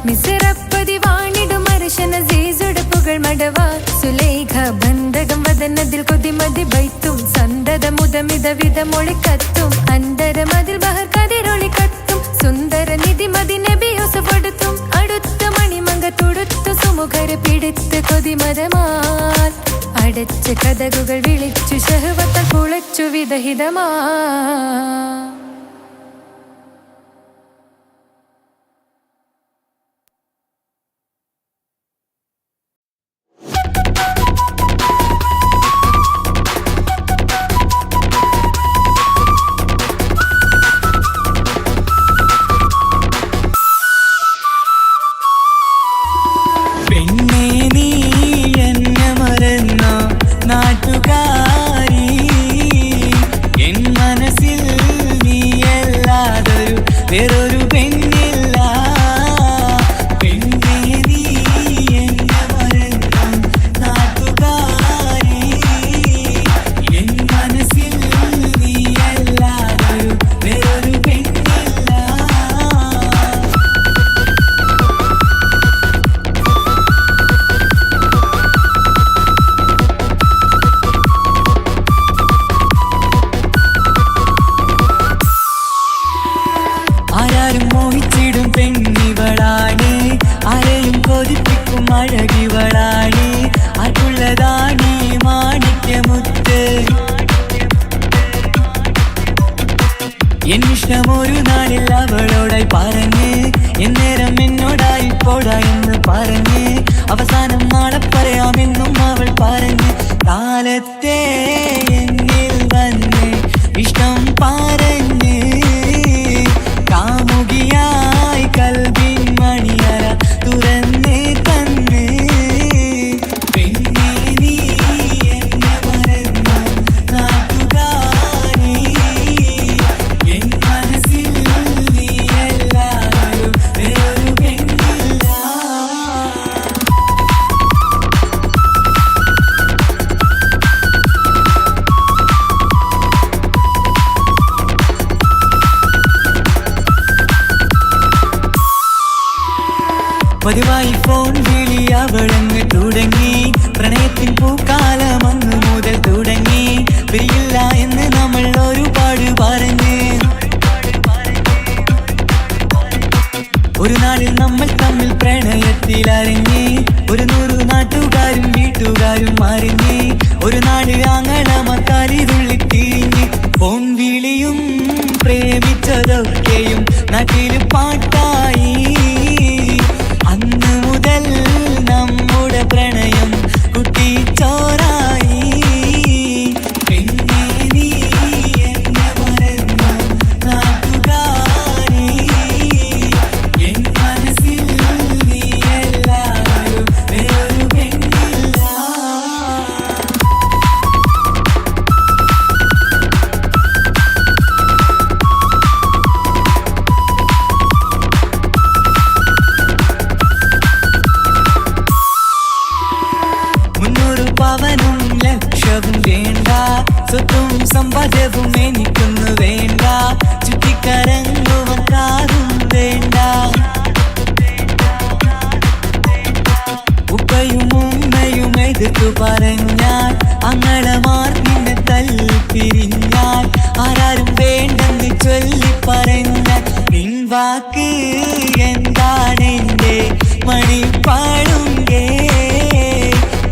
മിസറപ്പതി വാണിടും അർശന സീസുടെ പുകൾ മടവ. സുലൈഖ ബന്ധകം വദനതിൽ കൊതിമതി ബൈത്തും സന്തത മുതമിത വിധമൊളി കത്തും. അന്തരമതിൽ ബഹർ കതിരൊളി കത്തും. സുന്ദര നിധി മതി നബി യൂസഫെടുത്തും. അടുത്ത മണിമങ്ക തൊടുത്തു സുമുഖര് പിടിത്ത് കൊതിമതമാൽ. അടച്ച് കഥകുകൾ വിളിച്ചു ശഹവത്താൽ പുളച്ചു വിദഹിതമാ. പെണ്ണേ നീ എന്നെ മറന്ന നാട്ടുകാരി. എൻ മനസ്സിൽ നീയല്ലാതൊരു വേറൊരു പെണ്ണില്ല. പെണ്ണേ നീ എന്നെ മറന്ന നാട്ടുകാരി. എൻ മനസ്സിൽ നീയല്ലാതൊരു വേറൊരു പെണ്ണില്ല. ആരാരും മോഹിച്ചിടും പെണ്ണിവളാണ്. ആരെയും കൊതിപ്പിക്കും അഴകിവളാണ്. അതുള്ളതാണ് മാണിക്യമുത്ത്. എന്നിഷ്ടമൊരു നാളിൽ അവളോടായി പറഞ്ഞ് എന്നേരം എന്നോടായി പോടാ എന്ന് പറഞ്ഞ് അവസാനം നാളെ പറയാമെന്നും അവൾ പറഞ്ഞ് കാലത്തെ എന്നിൽ വന്ന് ഇഷ്ടം പറഞ്ഞ് കാമുകിയായി കൽബിൻ മണിയറ തുറന്ന് തന്ന്. പെണ്ണേ നീ എന്നെ മറന്ന നാട്ടുകാരി. എൻ മനസ്സിൽ നീയല്ലാതൊരു വേറൊരു പെണ്ണില്ല. പതിവായി ഫോൺ വിളി അവളങ്ങ് തുടങ്ങി. പ്രണയത്തിൻ പൂക്കാലം അന്ന് മുതൽ തുടങ്ങി. പിരിയില്ല എന്ന് നമ്മൾ ഒരുപാട് പറഞ്ഞ്. ഒരു നാളിൽ നമ്മൾ തമ്മിൽ പ്രണയത്തിൽ അറിഞ്ഞ്. 100 നാട്ടുകാരും വീട്ടുകാരും അറിഞ്ഞ്. ഒരു നാട് ആങ്ങളമക്കാലിതുള്ളി തിരിഞ്ഞ്. ഫോൺ വിളിയും പ്രേമിച്ചതൊക്കെയും നാട്ടിൽ പാട്ടായി. അന്ന് മുതൽ നമ്മുടെ പ്രണയം കുട്ടിച്ചോറായി. പിന്നെ നീ എന്നെ മറന്നു നാട്ടുകാരി. എൻ മനസ്സിൽ നീ എല്ലാവരും വേറൊരു പെണ്ണില്ല. പവനും ലക്ഷവും വേണ്ട, സ്വത്തും സമ്പാദ്യവും എനിക്കൊന്നു വേണ്ട. ചുറ്റിക്കറങ്ങുവാൻ കാറും വേണ്ട. ഉപ്പയും ഉമ്മയും എതിർത്തു പറഞ്ഞാൽ, അങ്ങളമാർ നിന്നെ തല്ലിപ്പിരിഞ്ഞാൽ, ആരാരും വേണ്ടെന്ന് ചൊല്ലി പറഞ്ഞാൽ, നിൻ വാക്ക് എന്താണെന്റെ മണിപ്പാടുങ്കേ.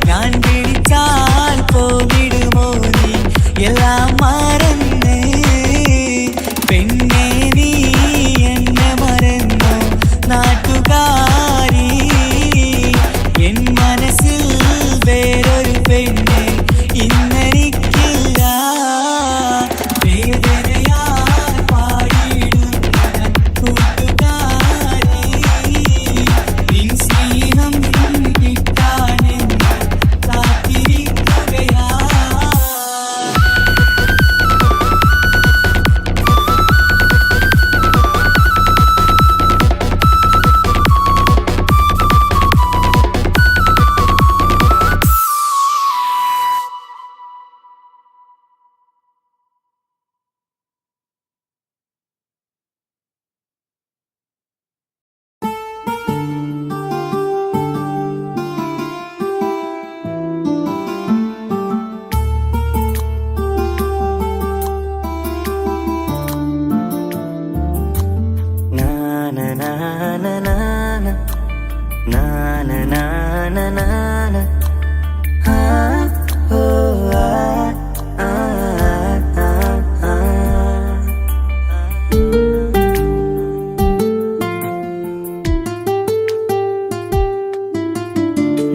ഞാൻ വിളിച്ചാൽ പോവിടുമോ നീ എല്ലാം മറന്ന്. പെണ്ണേ നീ എന്നെ മറന്നു നാട്ടുകാരി. എൻ മനസ്സിൽ വേറൊരു പെണ്ണ് ഇന്നെനിക്കില്ല. വേദനയാൽ പാടിയിടുന്ന കൂട്ടുകാരി. നിൻ സ്നേഹം കിട്ടാനെന്ന് കാത്തിരിക്കുകയാ.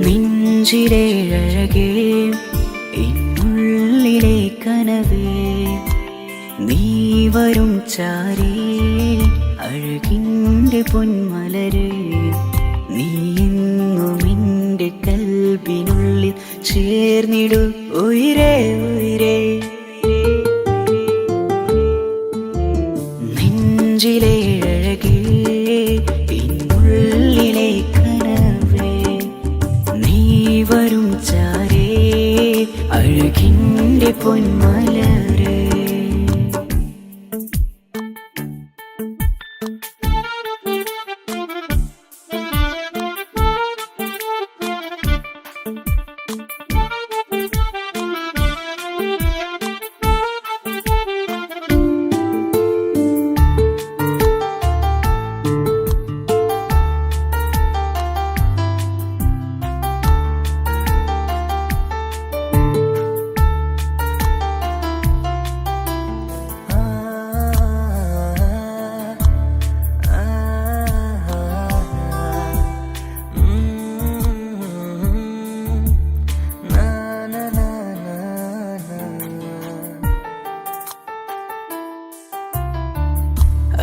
നെഞ്ചിലെ അഴകേ, എന്നുള്ളിലെ കനവേ, നീ വരും ചാരേ അഴകിൻ്റെ പൊന്മലരേ. നീ എന്നും എൻ്റെ കൽബിനുള്ളിൽ ചേർന്നിടു ഉയിരേ ഉയിരേ. നെഞ്ചിലെ അഴകേ, എന്നുള്ളിലെ കനവേ, നീ വരും ചാരേ അഴകിൻ്റെ പൊന്മലരേ.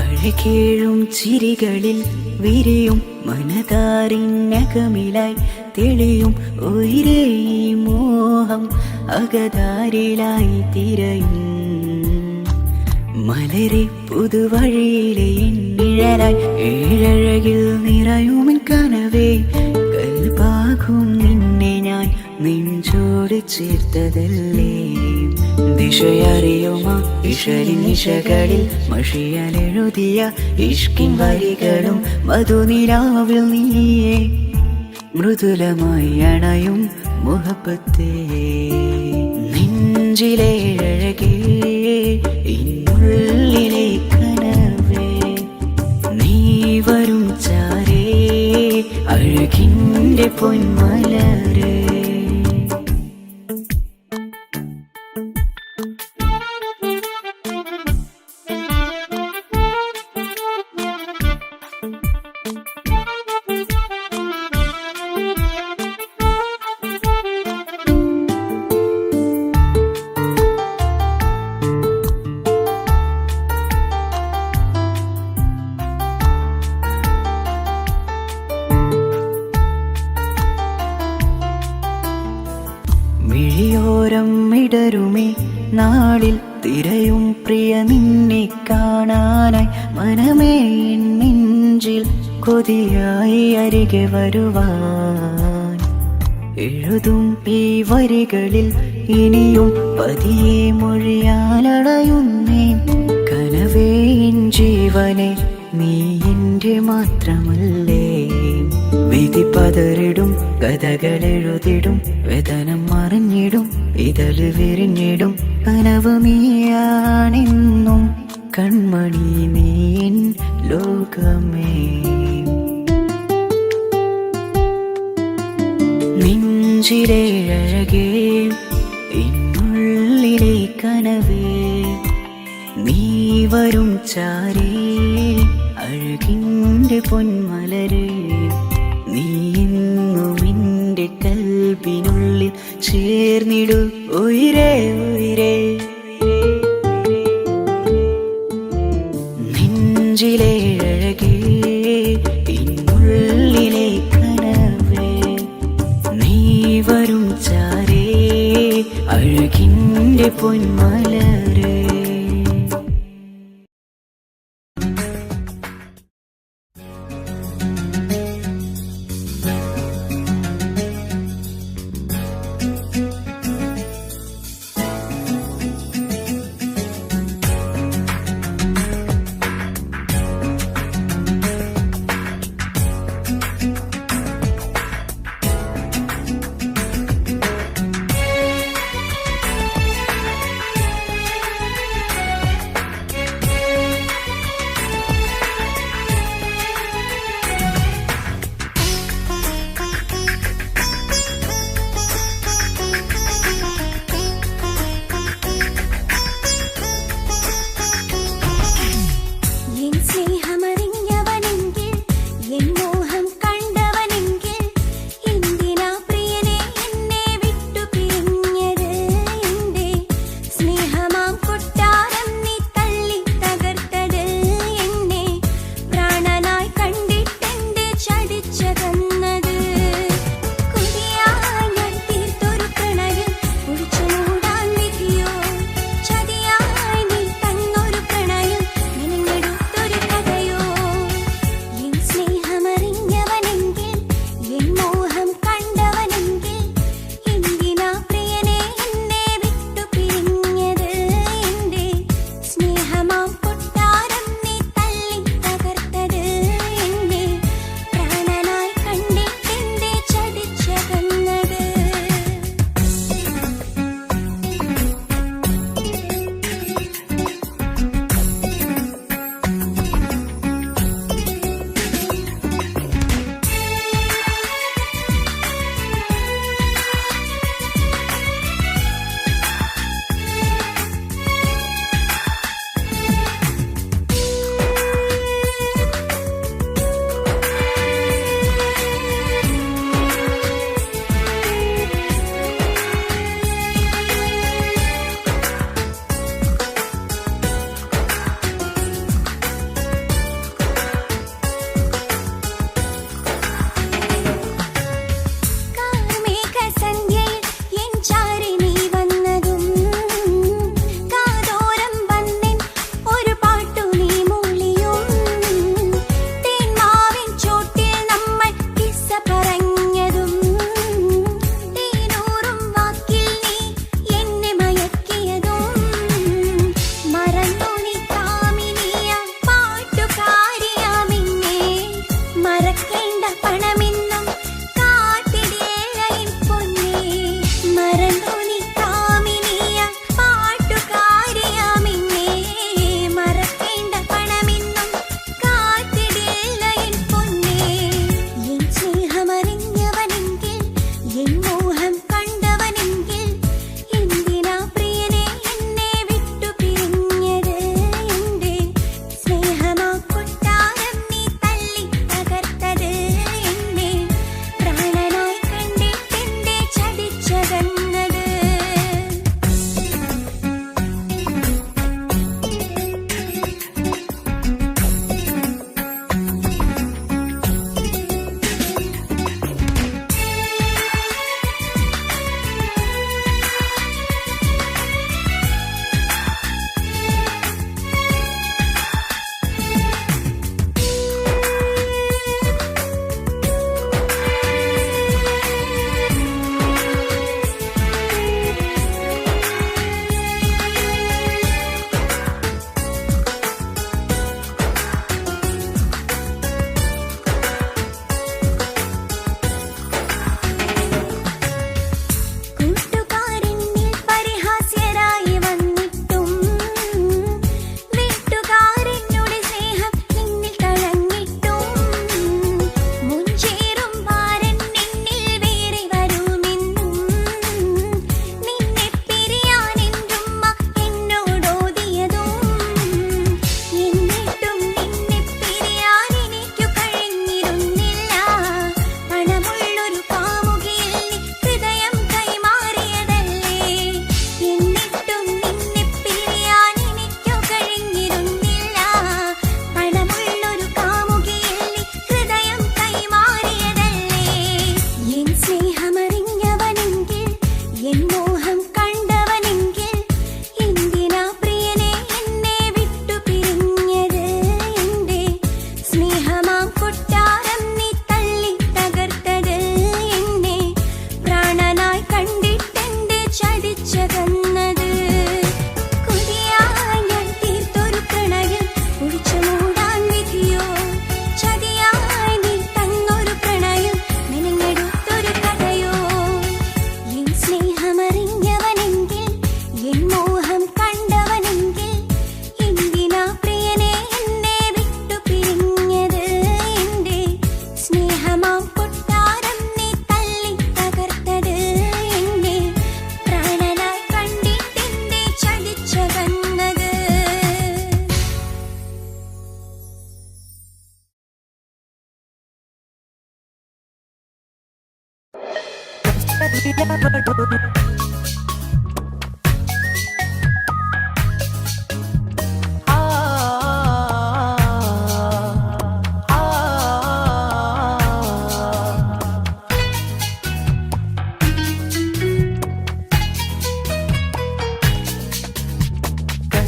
അഴകേഴും ചിരികളിൽ വിരിയും മനതാരിനകമിലായി തെളിയും ഉയിരേ. ഈ മോഹം അകതാരിലായി തിരയും മലരെ പുതുവഴിയിലെ നിഴലായി. ഏഴഴകിൽ നിറയുമിൻ കനവേ, കൽപാകും നിന്നെ ഞാൻ നെഞ്ചോട് ചേർത്തതല്ലേ. ദിശയറിയുമ ഇഷലിൻ നിശകളിൽ മഷിയലെഴുതിയ ഇഷ്കിൻ വരികളും മധുനിലാവിൽ നീയേ മൃദുലമായി അണയും മുഹബത്തേ നെഞ്ചിലെ അഴകേ ഇന്നുള്ളിലെ കനവേ നീ വരും ചാരേ അഴകിൻ്റെ പൊന്മലരേ മിഴിയോരം ഇടരുമേ നാളിൽ തിരയും പ്രിയ നിന്നെ കാണാനായി മനമേ നെഞ്ചിൽ കൊതിയായി അരികെ വരുവാൻ എഴുതും ഈ വരികളിൽ ഇനിയും പതിയെ മൊഴിയാലടയുന്നേ കനവേ ജീവനെ നീ എൻ്റെ മാത്രമല്ലേ വിധി പതറിടും കഥകളെഴുതിടും വേദനം മറിഞ്ഞിടും ഇതള് വിരിഞ്ഞിടും കനവ് നീയാണെന്നും കൺമണി നീ എൻ ലോകമേ നെഞ്ചിലെ അഴകേ എന്നുള്ളിലെ കനവേ നീ വരും ചാരേ അഴകിൻ്റെ പൊന്മലരേ നീ എന്നും എൻ്റെ കൽബിനുള്ളിൽ ചേർന്നിടു ഉയിരേ ഉയിരേ നെഞ്ചിലെ അഴകേ എന്നുള്ളിലെ കനവേ നീ വരും ചാരേ അഴകിൻ്റെ പൊന്മലരേ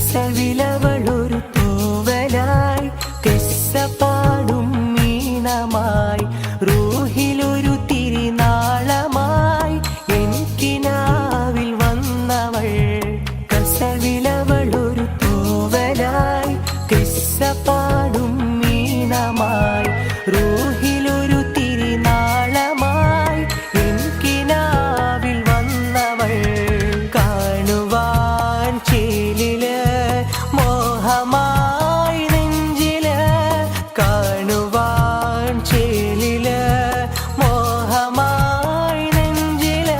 കസവിലവളൊരു തൂവലായി കിസ്സപ്പാടും മീനമായി റൂഹിലൊരു തിരിനാളമായി എനിക്കിനാവിൽ വന്നവൾ കസവിലവളൊരു തൂവലായി കിസ്സപ്പാടും മീനമായി റൂഹിലൊരു തിരിനാളമായി എനിക്കിനാവിൽ വന്നവൾ കാണുവാൻ ചേലില് മോഹമായി നെഞ്ചില് കാണുവാൻ ചേലില് മോഹമായി നെഞ്ചില്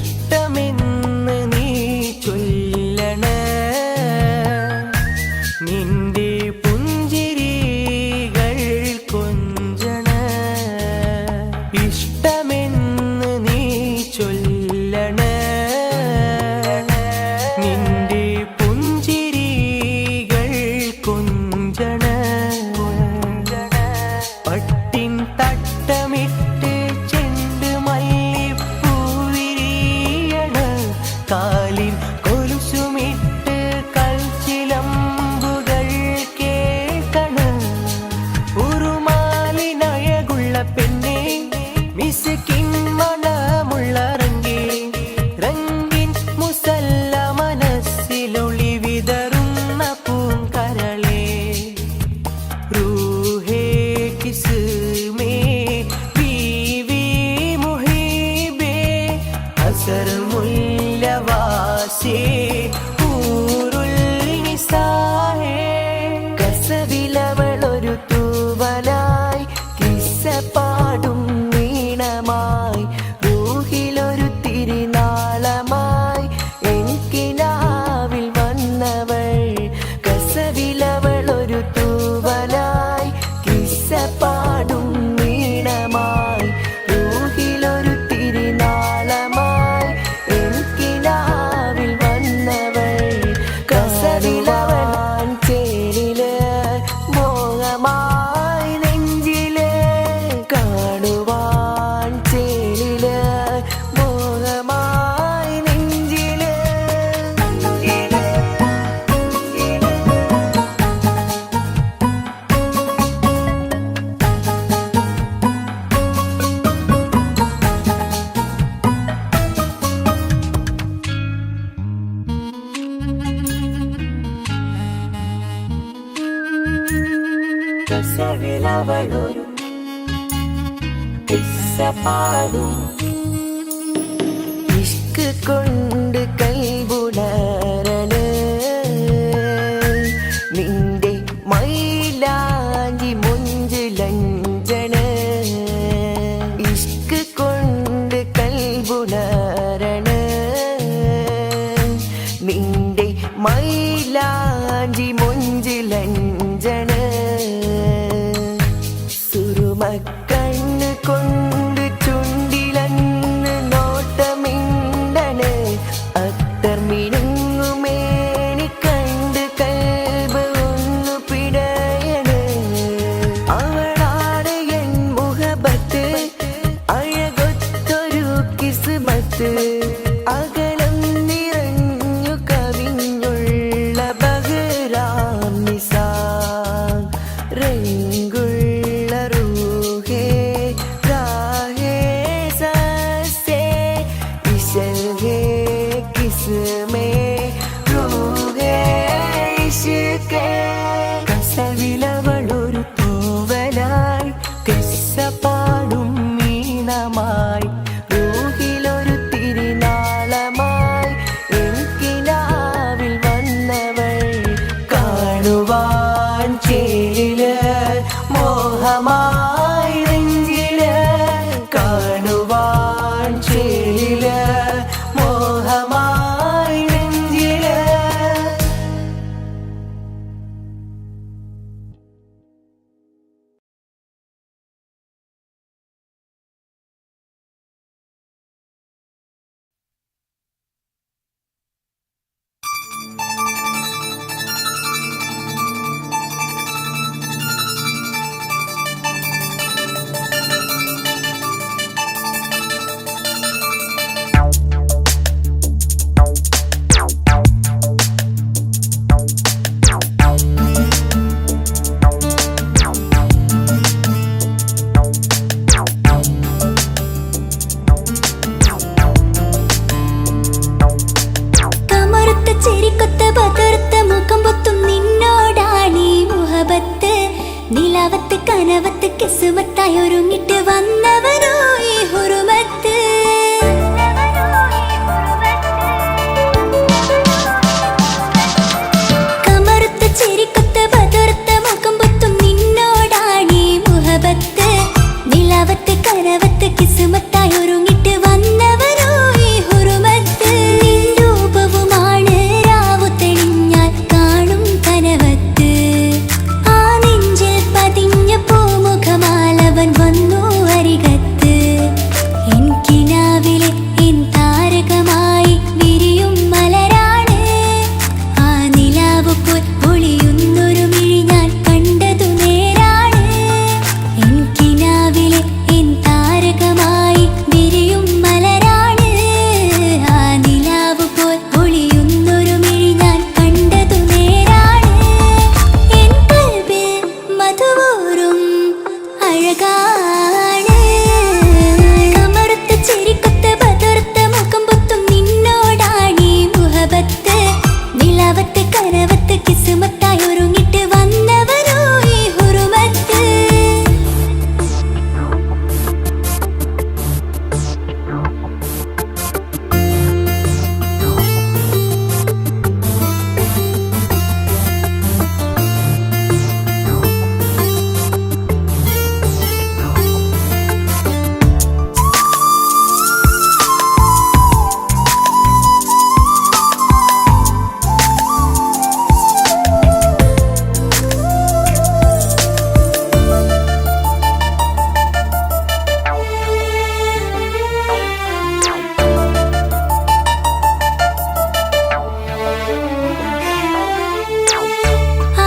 ഇഷ്ടമെന്ന് നീ ചൊല്ലണേ നിന്റെ പുഞ്ചിരികൾ കൊഞ്ചണേ ഇഷ്ടമെന്ന് നീ ചൊല്ലണേ നിന്റെ പുഞ്ചിരികൾ കൊഞ്ചണേ പട്ടിൻ തട്ടമിട്ട് ചെണ്ട് മല്ലിപ്പൂവിരിയണ കാലിൻ കൊലുസുമിട്ട് കൽച്ചിലമ്പുകൾ കേൾക്കണ ഉറുമാലിനഴകുള്ള പെണ്ണെ മിസ്കിൻ മണമുള്ള റംഗിൻ മുസല്ല മനസ്സിലൊളി വിതറുന്ന പൂങ്കരളേ रूहे किस्में बीवी मुहिबे असर मुल्लवासे ഊറുൽ നിസാഹേ കസവിലവളൊരു തൂവലായി കിസ്സപ്പാടും വീണമായി റൂഹിലൊരു തിരിനാളമായി എനിക്കിനാവിൽ വന്നവൾ കസവിലവളൊരു തൂവലായി കിസ്സപ്പാടും വീണമായി റൂഹിലൊരു തിരിനാളമായി എനിക്കിനാവിൽ വന്നവൾ കസവിലവൻ ചേരില് മോഹമായി നെഞ്ചില് കാണുവാൻ ചേരില് മോഹമായി നെഞ്ചില് കസവിലവളൊരു കിസ്സപ്പാടും ഇഷ്ക് കൊണ്ട് കൈബുണരണ നിന്റെ മൈലാഞ്ചി മുഞ്ചിലഞ്ചണ ഇഷ്ക് കൊണ്ട് കൈബുണരണ നിന്റെ മൈലാഞ്ചി മുഞ്ചിലഞ്ചണ സുറുമക്കണ്ണ് കൊണ്ട് ചുണ്ടിലന്ന് നോട്ടമിണ്ടണ് അത്തർ മിനുങ്ങുമേനി കണ്ട് കൽബ് ഒന്നു പിടയണ് അവളാണ് എൻ മുഹബത്ത് അഴകൊത്തൊരു കിസ്മത്ത് അകലം നിറഞ്ഞു കവിഞ്ഞുള്ള കനവത്ത് കിസ്മത്തായി ഒരുങ്ങിട്ട് വന്നവനോ ഈ ഹുറുമത്ത്. കമറുത്ത ചിരിക്കൊത്ത ബദർത്ത മുഖം പൊത്തും നിന്നോടാണീ മുഹബത്ത്. നിലാവത്ത് കനവത്ത് കിസ്മത്തായി ഒരുങ്ങിട്ട് വന്നവനോ ഈ ഹുറുമത്ത്. നിൻ രൂപവുമാണ് രാവു തെളിഞ്ഞാൽ കാണും കനവത്ത്. ആ നെഞ്ചിൽ പതിഞ്ഞ പൂമുഖമാലവൻ വന്നു അരികത്ത്. എൻ കിനാവിലെ എൻ താരകമായി വിരിയും മലരാണ്. ആ നിലാവ് പോൽ ഒളിയുന്നൊരു മിഴി ഞാൻ കണ്ടതു നേരാണ്. എൻ കിനാവിലെ എൻ താരകമായി വിരിയും മലരാണ്. ആ നിലാവ് പോൽ ഒളിയുന്നൊരു മിഴി ഞാൻ കണ്ടതു നേരാണ്. എൻ കൽബിൽ മധുവൂറും അഴകാണ്. കമറുത്ത ചിരിക്കൊത്ത ബദർത്ത മുഖം പൊത്തും നിന്നോടാണീ മുഹബത്ത്. നിലാവത്ത് കനവത്ത് കിസ്മത്തായി ഒരുങ്ങിട്ട് വന്നവനോ ഈ ഹുറുമത്ത്.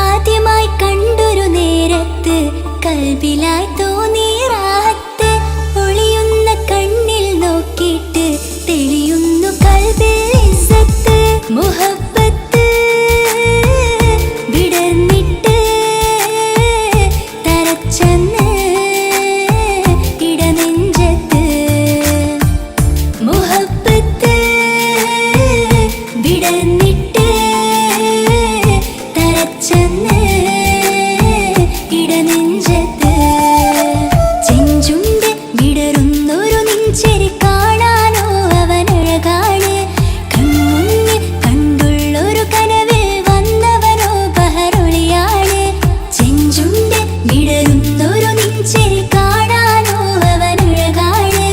ആദ്യമായി കണ്ടൊരു നേരത്ത് കൽബിലായി തോന്നി റാഹത്ത്. ഒളിയുന്ന കണ്ണിൽ നോക്കിയിട്ട് തെളിയുന്നു കൽബിൽ ഇസ്സത്ത്. മുഹബ്ബത്ത് വിടർന്നിട്ട് തരച്ചെന്ന് ഇടനെഞ്ചത്ത്. മുഹബ്ബത്ത് വിടർന്നിട്ട് തരച്ചെന്ന് ഇടനെഞ്ചത്ത്. ചെഞ്ചുണ്ട് വിടരുന്നൊരു നെഞ്ചിരി കാണാനോ അവനഴകാണ്. കൺമുന്നിൽ കണ്ടുള്ളൊരു കനവിൽ വന്നവനോ ബഹറൊളിയാണ്. ചെഞ്ചുണ്ട് വിടരുന്നൊരു നെഞ്ചിരി കാണാനോ അവനഴകാണ്.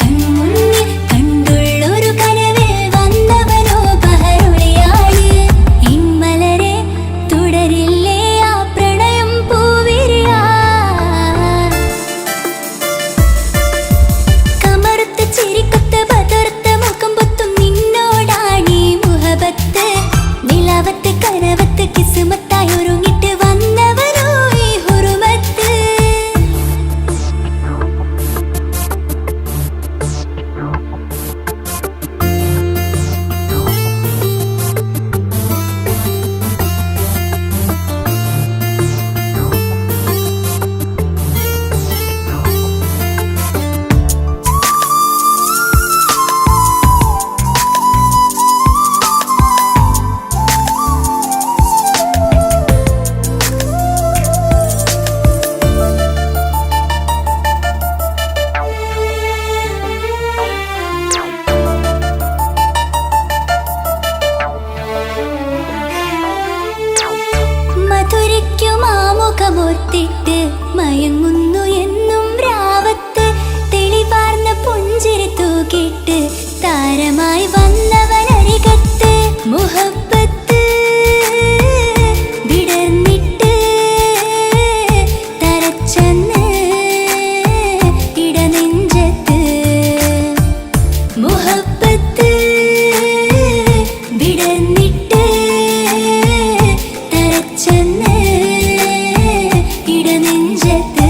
കൺമുന്നിൽ കണ്ടുള്ളൊരു കനവിൽ വന്നവനോ ബഹറൊളിയാണ്. ഇൻമലരെ തുടരില്ലേ ആ പ്രണയം പൂവിരിയാ. കമറുത്ത ചിരിക്കൊത്ത ബദർത്ത മുഖം പൊത്തും നിന്നോടാണീ മുഹബത്ത്. നിലാവത്ത് കനവത്ത് കിസ്മത്തായി ഒരുങ്ങിട്ട് വന്നവനോ ഈ ഹുറുമത്ത്. മധുരയ്ക്കും ആമുഖമോർത്തിട്ട് മയങ്ങുന്നു എന്നും രാവത്ത്. തെളിവാർന്ന പുഞ്ചിരി തൂക്കിട്ട് താരമായി വന്നവനരികത്ത്. മുഹബ്ബത്ത് വിടർന്നിട്ട് തരച്ചെന്ന് ഇടനെഞ്ചത്ത്. മുഹബ്ബത്ത് വിടർന്നിട്ട് തരച്ചെന്ന് ഇടനെഞ്ചത്ത്.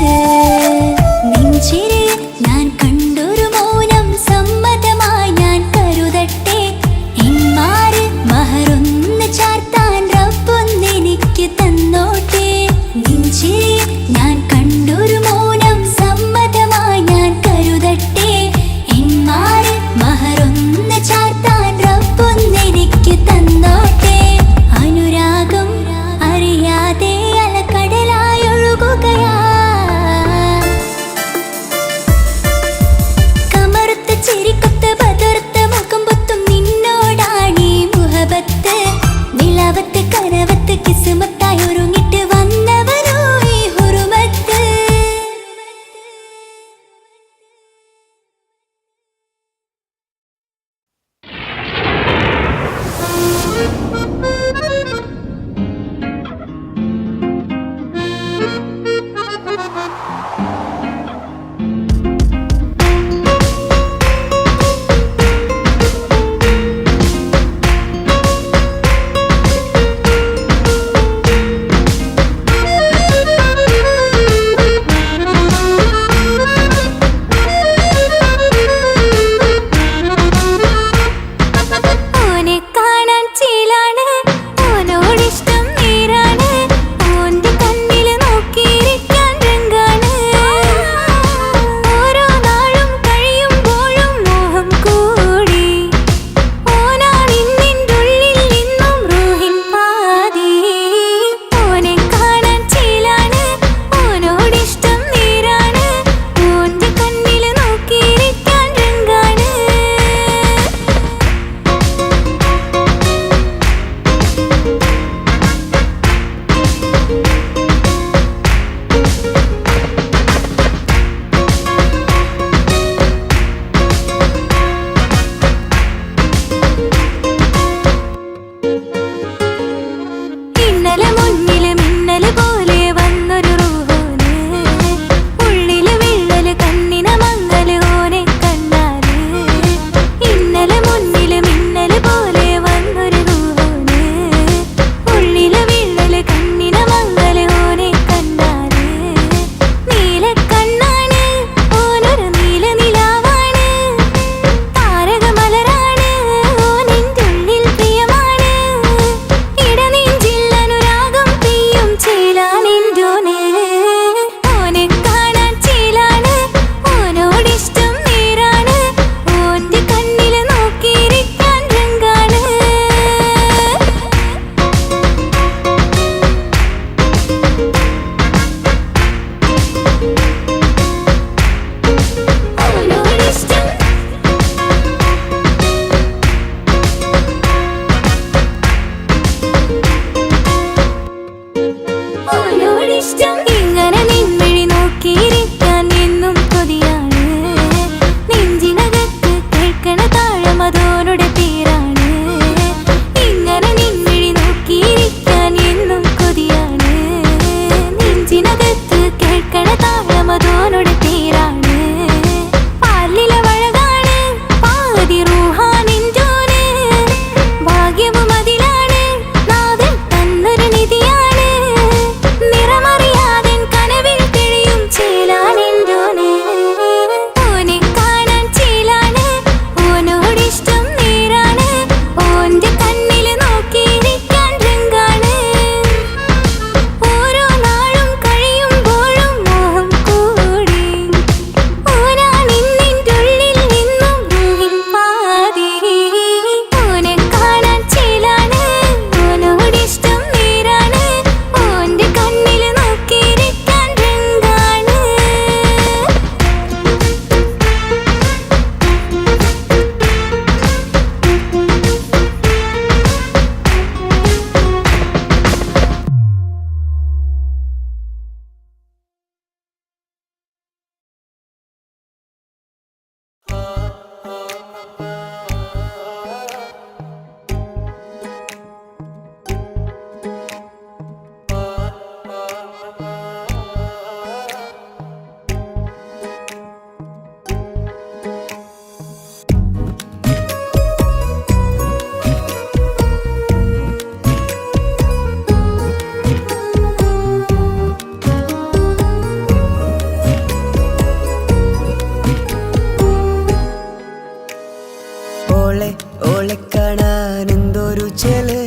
ചെല്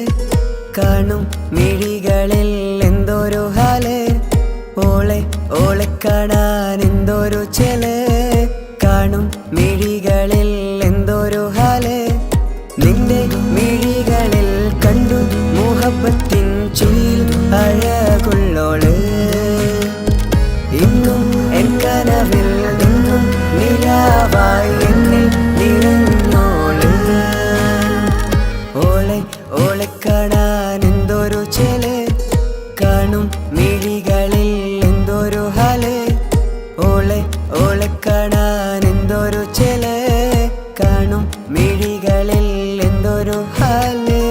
കാണും മിഴികളിൽ എന്തൊരു ഹാല് ഓളെ ഓളെ കാണാൻ എന്തൊരു ചെല് കാണും മിഴികളിൽ എന്തൊരു ഹാല് നിന്റെ മിഴികളിൽ കണ്ടു മുഹബത്തിൻ ചുയിൽ അഴകുള്ളോള് ഇന്നും എൻ കനവിൽ നിന്നും നിലാവായി എന്നിൽ നിറഞ്ഞോള് ഓളെ ഓളെ കാണാൻ എന്തൊരു ചെല് കാണും മിഴികളിൽ എന്തൊരു ഹാല് ഓളെ ഓളെ കാണാൻ എന്തൊരു ചെല് കാണും മിഴികളിൽ എന്തൊരു ഹാല്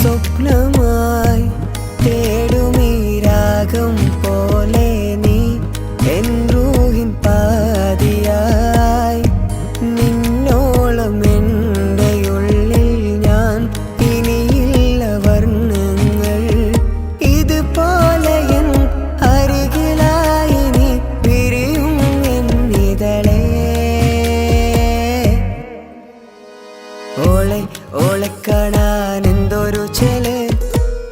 സ്വപ്നമായി തേടുമീ രാഗം പോലെ നീ എൻ റൂഹിൻ പാതിയായി നിന്നോളം എൻ്റെ ഉള്ളിൽ ഞാൻ ഇനിയില്ല വർണ്ണങ്ങൾ ഇതുപോലെ എൻ അരികിലായി നീ പിരിയും എന്നിതളേ ഓളെ ഓളെ കാണാൻ എന്തൊരു ചെല്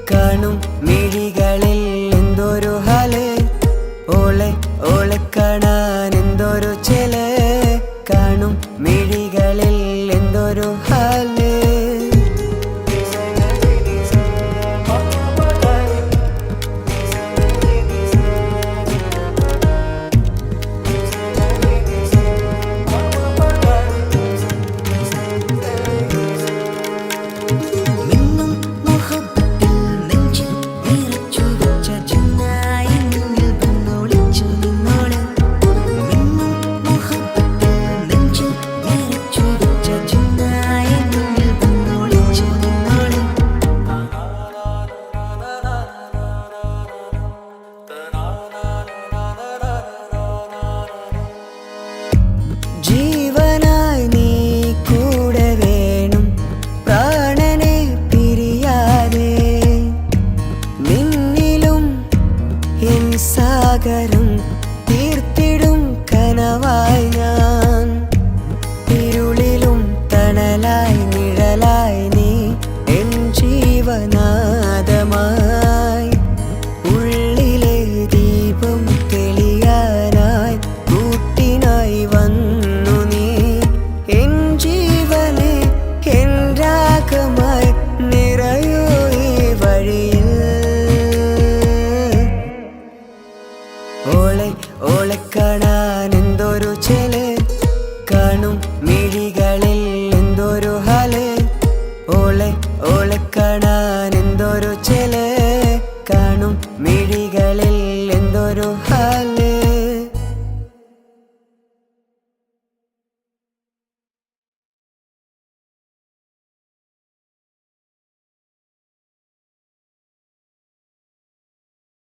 കാണും മിഴികളിൽ എന്തൊരു ഹാല് ഓളെ ഓളെ കാണാൻ എന്തൊരു ചെല് കാണും മിഴികളിൽ എന്തൊരു ഹാല് ജീവനായി നീ കൂടെ വേണം പ്രാണനെ പിരിയാതെ നിന്നിലും എൻ സാഗരം തീർത്തിടും കനവായി ഞാൻ ഇരുളിലും തണലായി നിഴലായി നീ എൻ ജീവനാദമായി ഉള്ളിലെ ദീപം തെളിയാനായി കൂട്ടിനായി വന്നു നീ എൻ ജീവനെ എൻ രാഗമായി നിറയൂ ഈ വഴിയിൽ ഓളെ ഓളെ കാണാൻ എന്തൊരു ചെല് കാണും മിഴികളിൽ എന്തൊരു ഹാല് ഓളെ ഓളെ കാണാൻ എന്തൊരു ചെല് കാണും മിഴികളിൽ എന്തൊരു ഹാല്